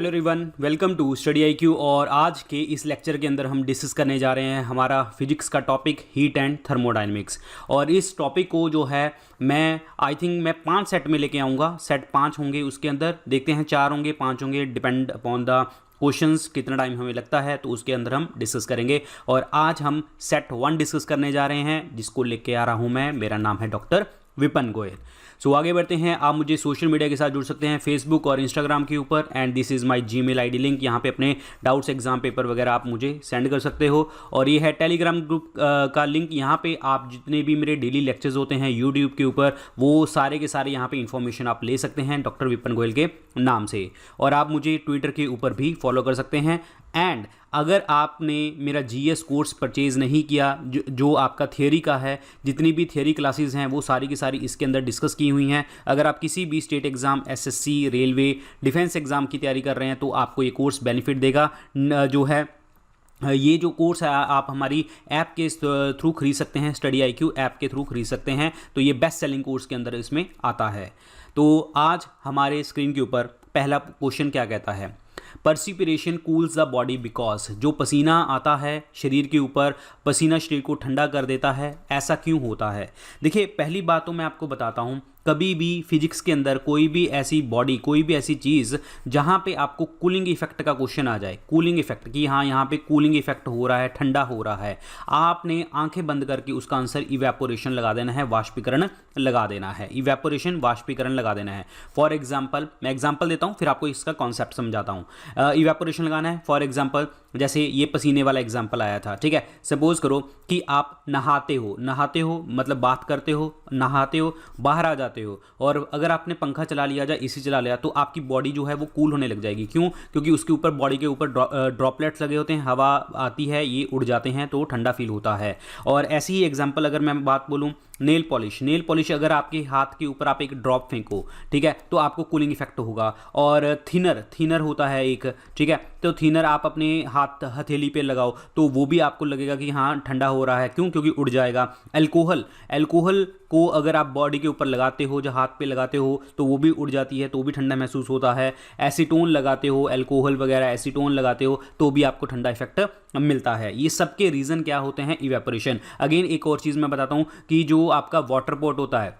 Everyone, welcome to study IQ. और आज के इस लेक्चर के अंदर हम डिस्कस करने जा रहे हैं हमारा फिजिक्स का टॉपिक हीट एंड थर्मोडायनेमिक्स। और इस टॉपिक को जो है मैं आई थिंक मैं 5 सेट में लेके आऊँगा। सेट 5 होंगे, उसके अंदर देखते हैं 4 होंगे 5 होंगे, डिपेंड अपॉन द क्वेश्चंस कितना टाइम हमें लगता है तो उसके अंदर हम डिस्कस करेंगे। और आज हम सेट 1 डिस्कस करने जा रहे हैं जिसको लेके आ रहा हूँ मैं। मेरा नाम है डॉक्टर विपन गोयल। सो आगे बढ़ते हैं। आप मुझे सोशल मीडिया के साथ जुड़ सकते हैं, फेसबुक और इंस्टाग्राम के ऊपर। And this is my Gmail ID link. यहाँ पे अपने डाउट्स, एग्जाम पेपर वगैरह आप मुझे सेंड कर सकते हो। और ये है टेलीग्राम ग्रुप का लिंक। यहाँ पे आप जितने भी मेरे डेली लेक्चर्स होते हैं यूट्यूब के ऊपर, वो सारे के सारे यहाँ पे इन्फॉर्मेशन आप ले सकते हैं डॉक्टर विपन गोयल के नाम से। और आप मुझे ट्विटर के ऊपर भी फॉलो कर सकते हैं। एंड अगर आपने मेरा जीएस कोर्स परचेज़ नहीं किया, जो आपका थियोरी का है, जितनी भी थियोरी क्लासेस हैं वो सारी की सारी इसके अंदर डिस्कस की हुई हैं। अगर आप किसी भी state exam, SSC, railway, defence exam की तैयारी कर रहे हैं तो आपको ये कोर्स बेनिफिट देगा। जो है ये जो कोर्स है आप हमारी ऐप के थ्रू खरीद सकते हैं, स्टडी आईक्यू ऐप के थ्रू खरीद सकते हैं। तो ये बेस्ट सेलिंग कोर्स के अंदर इसमें आता है। तो आज हमारे स्क्रीन के ऊपर पहला क्वेश्चन क्या कहता है, पर्सिपिरेशन कूल्स द बॉडी बिकॉज। जो पसीना आता है शरीर के ऊपर, पसीना शरीर को ठंडा कर देता है, ऐसा क्यों होता है? देखिए, पहली बात तो मैं आपको बताता हूँ, कभी भी फिजिक्स के अंदर कोई भी ऐसी बॉडी, कोई भी ऐसी चीज़ जहाँ पे आपको कूलिंग इफेक्ट का क्वेश्चन आ जाए, कूलिंग इफेक्ट कि हाँ यहाँ पे कूलिंग इफेक्ट हो रहा है, ठंडा हो रहा है, आपने आंखें बंद करके उसका आंसर इवेपोरेशन लगा देना है, वाष्पीकरण लगा देना है। इवेपोरेशन, वाष्पीकरण लगा देना है। फॉर एग्जाम्पल, मैं एग्जाम्पल देता हूँ फिर आपको इसका कॉन्सेप्ट समझाता हूँ। इवेपोरेशन लगाना है। फॉर एग्जाम्पल जैसे ये पसीने वाला एग्जाम्पल आया था, ठीक है। सपोज करो कि आप नहाते हो मतलब बात करते हो, नहाते हो, बाहर आ जाते हो, और अगर आपने पंखा चला लिया या एसी चला लिया तो आपकी बॉडी जो है वो कूल होने लग जाएगी। क्यों? क्योंकि उसके ऊपर, बॉडी के ऊपर ड्रॉपलेट्स लगे होते हैं, हवा आती है, ये उड़ जाते हैं तो ठंडा फील होता है। और ऐसी ही एग्जाम्पल अगर मैं बात बोलूँ, नेल पॉलिश अगर आपके हाथ के ऊपर आप एक ड्रॉप फेंको, ठीक है, तो आपको कूलिंग इफेक्ट होगा। और थिनर होता है एक, ठीक है, तो थिनर आप अपने हाथ हथेली पे लगाओ तो वो भी आपको लगेगा कि हाँ ठंडा हो रहा है। क्यों? क्योंकि उड़ जाएगा। अल्कोहल को अगर आप बॉडी के ऊपर लगाते हो, जो हाथ पे लगाते हो, तो वो भी उड़ जाती है, तो भी ठंडा महसूस होता है। एसीटोन लगाते हो, अल्कोहल वगैरह एसीटोन लगाते हो तो भी आपको ठंडा इफेक्ट मिलता है। ये सबके रीज़न क्या होते हैं? इवेपोरेशन। अगेन एक और चीज़ मैं बताता हूँ कि जो आपका वाटर पॉट होता है,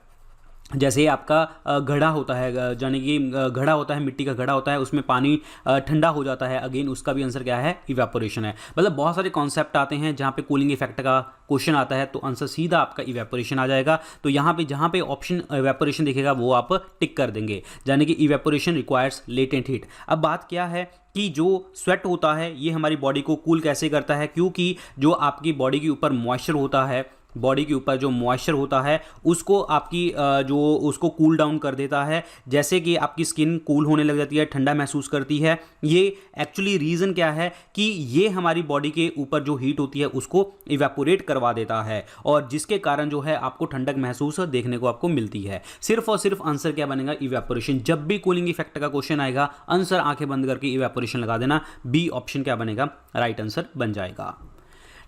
जैसे आपका घड़ा होता है, यानी कि घड़ा होता है, मिट्टी का घड़ा होता है, उसमें पानी ठंडा हो जाता है, अगेन उसका भी आंसर क्या है? इवेपोरेशन है। मतलब बहुत सारे कॉन्सेप्ट आते हैं जहाँ पे कूलिंग इफेक्ट का क्वेश्चन आता है तो आंसर सीधा आपका इवेपोरेशन आ जाएगा। तो यहाँ पे जहाँ पे ऑप्शन इवेपोरेशन दिखेगा वो आप टिक कर देंगे, यानी कि इवेपोरेशन रिक्वायर्स लेटेंट हीट। अब बात क्या है कि जो स्वेट होता है ये हमारी बॉडी को कूल कैसे करता है? क्योंकि जो आपकी बॉडी के ऊपर मॉइस्चर होता है, बॉडी के ऊपर जो मॉइस्चर होता है उसको आपकी जो उसको कूल डाउन कर देता है। जैसे कि आपकी स्किन कूल होने लग जाती है, ठंडा महसूस करती है। ये एक्चुअली रीज़न क्या है कि ये हमारी बॉडी के ऊपर जो हीट होती है उसको इवेपोरेट करवा देता है, और जिसके कारण जो है आपको ठंडक महसूस देखने को आपको मिलती है। सिर्फ और सिर्फ आंसर क्या बनेगा? इवेपोरेशन। जब भी कूलिंग इफेक्ट का क्वेश्चन आएगा आंसर आंखें बंद करके इवेपोरेशन लगा देना। बी ऑप्शन क्या बनेगा? राइट आंसर बन जाएगा।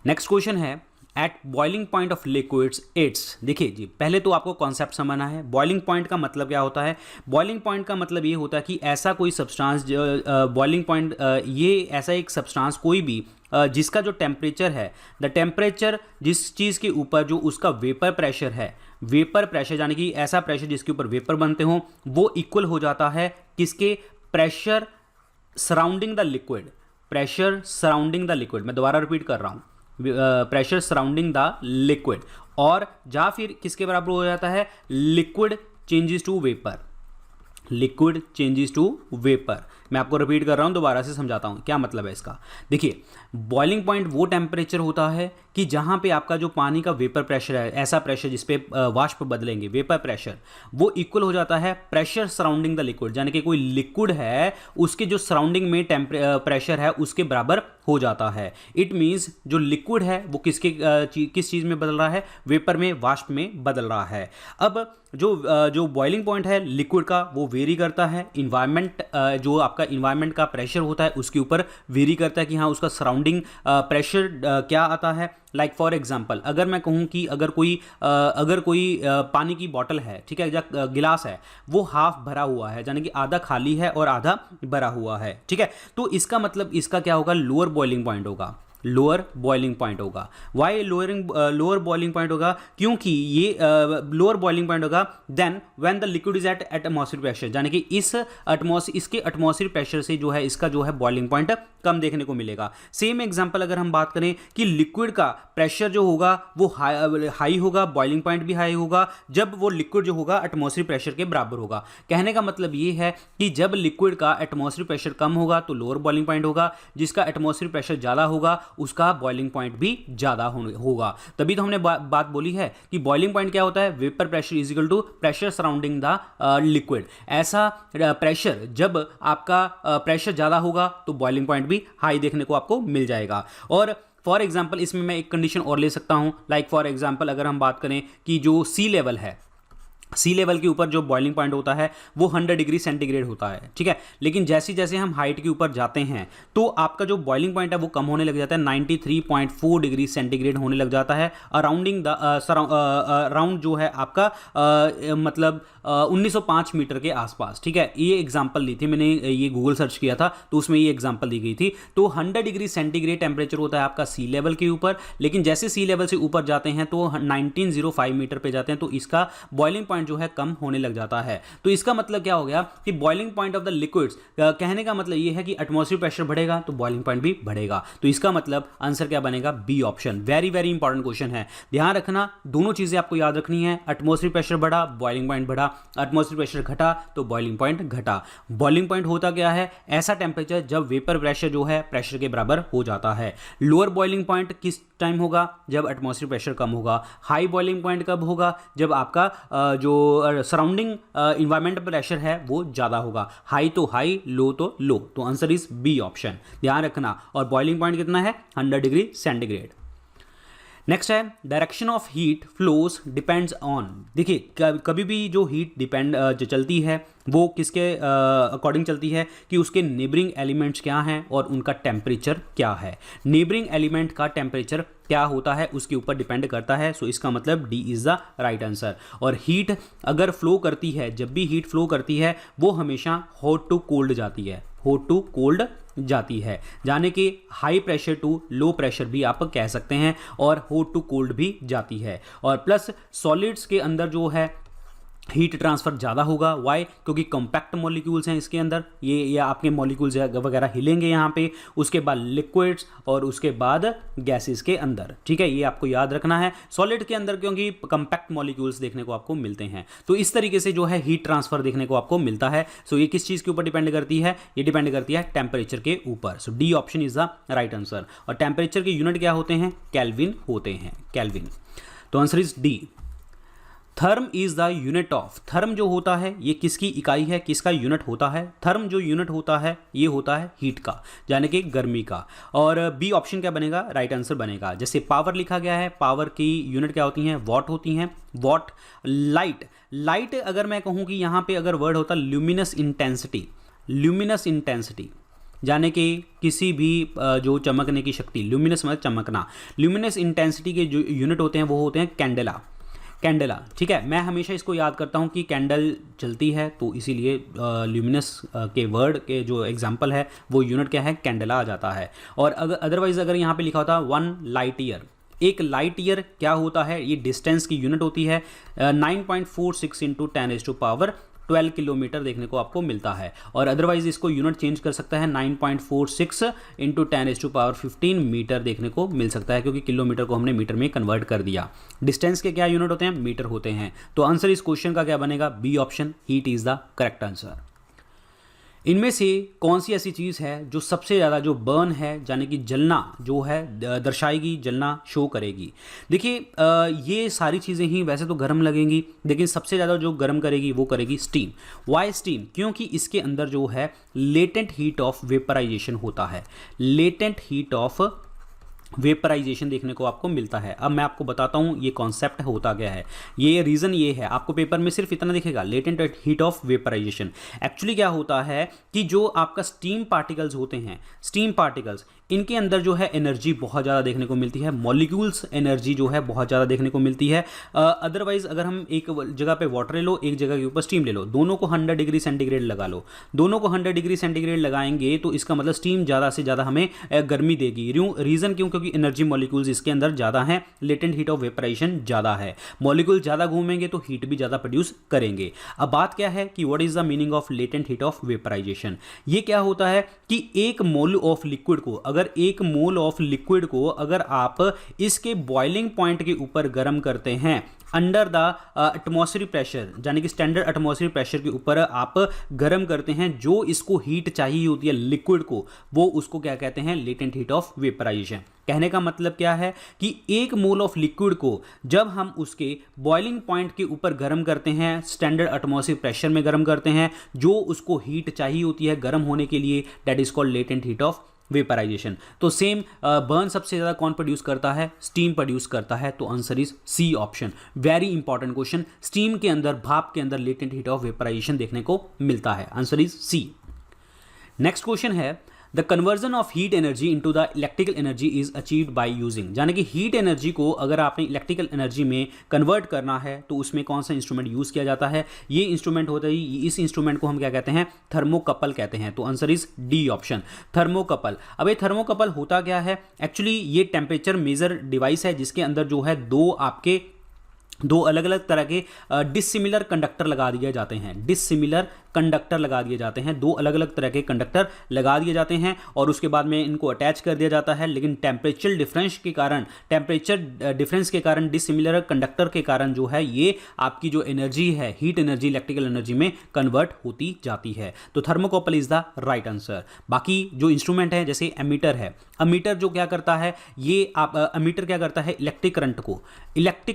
नेक्स्ट क्वेश्चन है, at boiling point of liquids it's. देखिए जी, पहले तो आपको कॉन्सेप्ट समझना है। बॉइलिंग पॉइंट का मतलब क्या होता है? बॉइलिंग पॉइंट का मतलब ये होता है कि ऐसा कोई सब्सटेंस, बॉइलिंग पॉइंट ये ऐसा एक सब्सटेंस कोई भी जिसका जो टेम्परेचर है, द टेम्परेचर जिस चीज़ के ऊपर जो उसका वेपर प्रेशर है, वेपर प्रेशर यानी कि ऐसा प्रेशर जिसके ऊपर वेपर बनते हों, वो इक्वल हो जाता है किसके? Pressure surrounding the liquid. Pressure surrounding the liquid, मैं दोबारा रिपीट कर रहा हूँ, प्रेशर सराउंडिंग द लिक्विड। और या फिर किसके बराबर हो जाता है? Liquid changes to vapour. Liquid changes to vapour. मैं आपको रिपीट कर रहा हूं, दोबारा से समझाता हूं क्या मतलब है इसका। देखिए, बॉइलिंग पॉइंट वो टेम्परेचर होता है कि जहां पे आपका जो पानी का वेपर प्रेशर है, ऐसा प्रेशर जिस पे वाष्प बदलेंगे, वेपर प्रेशर, वो इक्वल हो जाता है प्रेशर सराउंडिंग द लिक्विड। यानी कि कोई लिक्विड है उसके जो सराउंडिंग में प्रेशर है उसके बराबर हो जाता है। इट मीन्स जो लिक्विड है वो किस चीज़ में बदल रहा है? वेपर में, वाष्प में बदल रहा है। अब जो बॉइलिंग पॉइंट है लिक्विड का वो वेरी करता है। इन्वायरमेंट जो आपका आपका इन्वायरमेंट का प्रेशर होता है उसके ऊपर वेरी करता है कि हाँ उसका सराउंडिंग प्रेशर क्या आता है। लाइक फॉर एग्जांपल अगर मैं कहूँ कि अगर कोई पानी की बॉटल है, ठीक है, या गिलास है, वो हाफ भरा हुआ है, यानी कि आधा खाली है और आधा भरा हुआ है, ठीक है, तो इसका मतलब इसका क्या होगा, लोअर बॉइलिंग पॉइंट होगा, लोअर बॉइलिंग पॉइंट होगा। वाई लोअर बॉइलिंग पॉइंट होगा, क्योंकि ये लोअर बॉइलिंग पॉइंट होगा then when the liquid is at atmospheric pressure, यानी कि इसके एटमॉस्फेरिक प्रेशर से जो है इसका जो है बॉइलिंग पॉइंट कम देखने को मिलेगा। सेम एग्जांपल अगर हम बात करें कि लिक्विड का प्रेशर जो होगा वो हाई होगा, बॉइलिंग पॉइंट भी हाई होगा जब वो लिक्विड जो होगा एटमॉस्फेरिक प्रेशर के बराबर होगा। कहने का मतलब ये है कि जब लिक्विड का एटमॉस्फेरिक प्रेशर कम होगा तो लोअर बॉइलिंग पॉइंट होगा, जिसका एटमॉस्फेरिक प्रेशर ज़्यादा होगा उसका बॉइलिंग पॉइंट भी ज़्यादा होगा। तभी तो हमने बात बोली है कि बॉइलिंग पॉइंट क्या होता है, vapour pressure is equal to pressure surrounding the liquid. ऐसा प्रेशर जब आपका प्रेशर ज़्यादा होगा तो बॉइलिंग पॉइंट भी हाई देखने को आपको मिल जाएगा। और फॉर एग्जाम्पल इसमें मैं एक कंडीशन और ले सकता हूँ, लाइक फॉर एग्जाम्पल अगर हम बात करें कि जो सी लेवल है, सी लेवल के ऊपर जो बॉइलिंग पॉइंट होता है वो 100 डिग्री सेंटीग्रेड होता है, ठीक है, लेकिन जैसे जैसे हम हाइट के ऊपर जाते हैं तो आपका जो बॉइलिंग पॉइंट है वो कम होने लग जाता है, 93.4 डिग्री सेंटीग्रेड होने लग जाता है अराउंडिंग द अराउंड जो है आपका मतलब 1905 मीटर के आसपास, ठीक है। ये एग्जांपल ली थी मैंने, ये गूगल सर्च किया था तो उसमें ये एग्जांपल दी गई थी। तो 100 डिग्री सेंटीग्रेड टेम्परेचर होता है आपका सी लेवल के ऊपर, लेकिन जैसे सी लेवल से ऊपर जाते हैं तो 1905 मीटर पे जाते हैं तो इसका बॉइलिंग पॉइंट जो है कम होने लग जाता है। तो इसका मतलब क्या हो गया कि boiling point of the liquids, कहने का मतलब ये है कि एटमॉस्फेरिक प्रेशर बढ़ेगा तो बॉइलिंग पॉइंट भी बढ़ेगा। तो इसका मतलब आंसर क्या बनेगा, B option. Very very important question है, ध्यान रखना, दोनों चीजें आपको याद रखनी है। एटमॉस्फेरिक प्रेशर बढ़ा, बॉइलिंग पॉइंट बढ़ा, एटमॉस्फेरिक प्रेशर घटा तो बॉइलिंग पॉइंट घटा। बॉइलिंग पॉइंट होता क्या है, ऐसा टेम्परेचर जब वेपर प्रेशर जो है प्रेशर के बराबर हो जाता है। लोअर बॉइलिंग पॉइंट किस टाइम होगा, जब एटमॉस्फेरिक प्रेशर कम होगा। हाई बॉइलिंग पॉइंट कब होगा, जब आपका जो सराउंडिंग इन्वायरमेंट प्रेशर है वो ज़्यादा होगा। हाई तो हाई, लो तो लो, तो आंसर इज बी ऑप्शन, ध्यान रखना। और बॉइलिंग पॉइंट कितना है, 100 डिग्री सेंटीग्रेड। नेक्स्ट है direction of heat flows depends on. देखिए कभी भी जो हीट जो चलती है वो किसके अकॉर्डिंग चलती है कि उसके नेबरिंग एलिमेंट्स क्या हैं और उनका टेम्परेचर क्या है। नेबरिंग एलिमेंट का टेम्परेचर क्या होता है उसके ऊपर डिपेंड करता है। सो इसका मतलब D is the right answer. और हीट अगर फ्लो करती है, जब भी हीट फ्लो करती है वो हमेशा हॉट टू कोल्ड जाती है, हॉट टू कोल्ड जाती है, जाने कि high pressure to low pressure भी आप कह सकते हैं, और हॉट टू कोल्ड भी जाती है। और प्लस सॉलिड्स के अंदर जो है हीट ट्रांसफर ज़्यादा होगा। वाई, क्योंकि कॉम्पैक्ट मॉलिक्यूल्स हैं इसके अंदर, ये आपके मॉलिक्यूल्स वगैरह हिलेंगे यहाँ पे, उसके बाद लिक्विड्स और उसके बाद गैसेस के अंदर, ठीक है, ये आपको याद रखना है। सॉलिड के अंदर क्योंकि कॉम्पैक्ट मॉलिक्यूल्स देखने को आपको मिलते हैं, तो इस तरीके से जो है हीट ट्रांसफर देखने को आपको मिलता है। सो ये किस चीज़ के ऊपर डिपेंड करती है, ये डिपेंड करती है टेम्परेचर के ऊपर। So D option is the right answer. और टेम्परेचर के यूनिट क्या होते हैं, केल्विन होते हैं, केल्विन। तो answer is D. Therm is the unit of, therm जो होता है ये किसकी इकाई है, किसका यूनिट होता है। थर्म जो यूनिट होता है ये होता है हीट का, यानी कि गर्मी का। और बी ऑप्शन क्या बनेगा, राइट आंसर बनेगा। जैसे पावर लिखा गया है, पावर की यूनिट क्या होती हैं, वॉट होती हैं, वॉट। लाइट, लाइट अगर मैं कहूँ कि यहाँ पे अगर वर्ड होता ल्यूमिनस इंटेंसिटी, ल्यूमिनस इंटेंसिटी यानी कि किसी भी जो चमकने की शक्ति, ल्यूमिनस मतलब चमकना, ल्यूमिनस इंटेंसिटी के जो यूनिट होते हैं वो होते हैं कैंडेला, कैंडेला, ठीक है। मैं हमेशा इसको याद करता हूँ कि कैंडल जलती है तो इसीलिए ल्यूमिनस के वर्ड के जो एग्जांपल है वो यूनिट क्या है, कैंडेला आ जाता है। और अगर अदरवाइज अगर यहाँ पे लिखा होता 1 लाइट ईयर, एक लाइट ईयर क्या होता है, ये डिस्टेंस की यूनिट होती है। 9.46 इंटू 10⁻12 किलोमीटर देखने को आपको मिलता है। और अदरवाइज इसको यूनिट चेंज कर सकता है, 9.46 इंटू 10⁻15 मीटर देखने को मिल सकता है, क्योंकि किलोमीटर को हमने मीटर में कन्वर्ट कर दिया। डिस्टेंस के क्या यूनिट होते हैं, मीटर होते हैं। तो आंसर इस क्वेश्चन का क्या बनेगा, B option, heat is the correct answer. इनमें से कौन सी ऐसी चीज़ है जो सबसे ज़्यादा जो बर्न है यानी कि जलना जो है दर्शाएगी, जलना शो करेगी। देखिए ये सारी चीज़ें ही वैसे तो गर्म लगेंगी, लेकिन सबसे ज़्यादा जो गर्म करेगी वो करेगी स्टीम। वाई स्टीम, क्योंकि इसके अंदर जो है लेटेंट हीट ऑफ वेपराइजेशन होता है, लेटेंट हीट ऑफ वेपराइजेशन देखने को आपको मिलता है। अब मैं आपको बताता हूँ ये कॉन्सेप्ट होता क्या है। ये रीज़न ये है, आपको पेपर में सिर्फ इतना दिखेगा, latent heat of vaporization. Actually क्या होता है कि जो आपका स्टीम पार्टिकल्स होते हैं, स्टीम पार्टिकल्स, इनके अंदर जो है एनर्जी बहुत ज़्यादा देखने को मिलती है, मॉलिक्यूल्स एनर्जी जो है बहुत ज़्यादा देखने को मिलती है। अदरवाइज अगर हम एक जगह पे वाटर ले लो, एक जगह के ऊपर स्टीम ले लो, दोनों को 100 डिग्री सेंटीग्रेड लगा लो, दोनों को 100 डिग्री सेंटीग्रेड लगाएंगे तो इसका मतलब स्टीम ज़्यादा से ज़्यादा हमें गर्मी देगी। रीज़न क्यों? क्योंकि एनर्जी मॉलिक्यूल्स इसके अंदर ज़्यादा हैं, लेटेंट हीट ऑफ वेपराइजेशन ज़्यादा है, मॉलिक्यूल ज़्यादा घूमेंगे तो हीट भी ज़्यादा प्रोड्यूस करेंगे। अब बात क्या है कि what is the meaning of latent heat of vaporization. ये क्या होता है कि एक मोल ऑफ लिक्विड को, अगर एक मोल ऑफ लिक्विड को अगर आप इसके बॉइलिंग पॉइंट के ऊपर गर्म करते हैं अंडर द एटमॉस्फेरिक प्रेशर, यानी कि स्टैंडर्ड एटमॉस्फेरिक प्रेशर के ऊपर आप गर्म करते हैं, जो इसको हीट चाहिए होती है लिक्विड को, वो उसको क्या कहते हैं? Latent heat of vaporization. कहने का मतलब क्या है कि एक मोल ऑफ लिक्विड को जब हम उसके बॉइलिंग पॉइंट के ऊपर गर्म करते हैं, स्टैंडर्ड एटमॉस्फेरिक प्रेशर में गर्म करते हैं, जो उसको हीट चाहिए होती है गर्म होने के लिए, that is called latent heat of vaporization. तो सेम बर्न सबसे ज़्यादा कौन प्रोड्यूस करता है? स्टीम प्रोड्यूस करता है। तो answer is C option. Very important question, steam के अंदर, भाप के अंदर लेटेंट हीट ऑफ वेपराइजेशन देखने को मिलता है। Answer is C. Next question है the conversion of heat energy into the electrical energy is achieved by using, यानी कि हीट एनर्जी को अगर आपने इलेक्ट्रिकल एनर्जी में कन्वर्ट करना है तो उसमें कौन सा इंस्ट्रूमेंट यूज़ किया जाता है? ये इंस्ट्रूमेंट होता है, इस इंस्ट्रूमेंट को हम क्या कहते हैं? थर्मोकपल कहते हैं। तो answer is D option, thermocouple. अब ये थर्मोकपल होता क्या है? एक्चुअली ये टेम्परेचर मेजर डिवाइस है जिसके अंदर जो है दो अलग अलग तरह के डिसिमिलर कंडक्टर लगा दिए जाते हैं, डिसिमिलर कंडक्टर लगा दिए जाते हैं, दो अलग अलग तरह के कंडक्टर लगा दिए जाते हैं और उसके बाद में इनको अटैच कर दिया जाता है। लेकिन टेम्परेचर डिफरेंस के कारण डिसिमिलर कंडक्टर के कारण जो है ये आपकी जो एनर्जी है, हीट एनर्जी इलेक्ट्रिकल एनर्जी में कन्वर्ट होती जाती है। तो thermocouple is the right answer. बाकी जो इंस्ट्रूमेंट है जैसे एमीटर है, एमीटर जो क्या करता है, ये एमीटर क्या करता है? इलेक्ट्रिक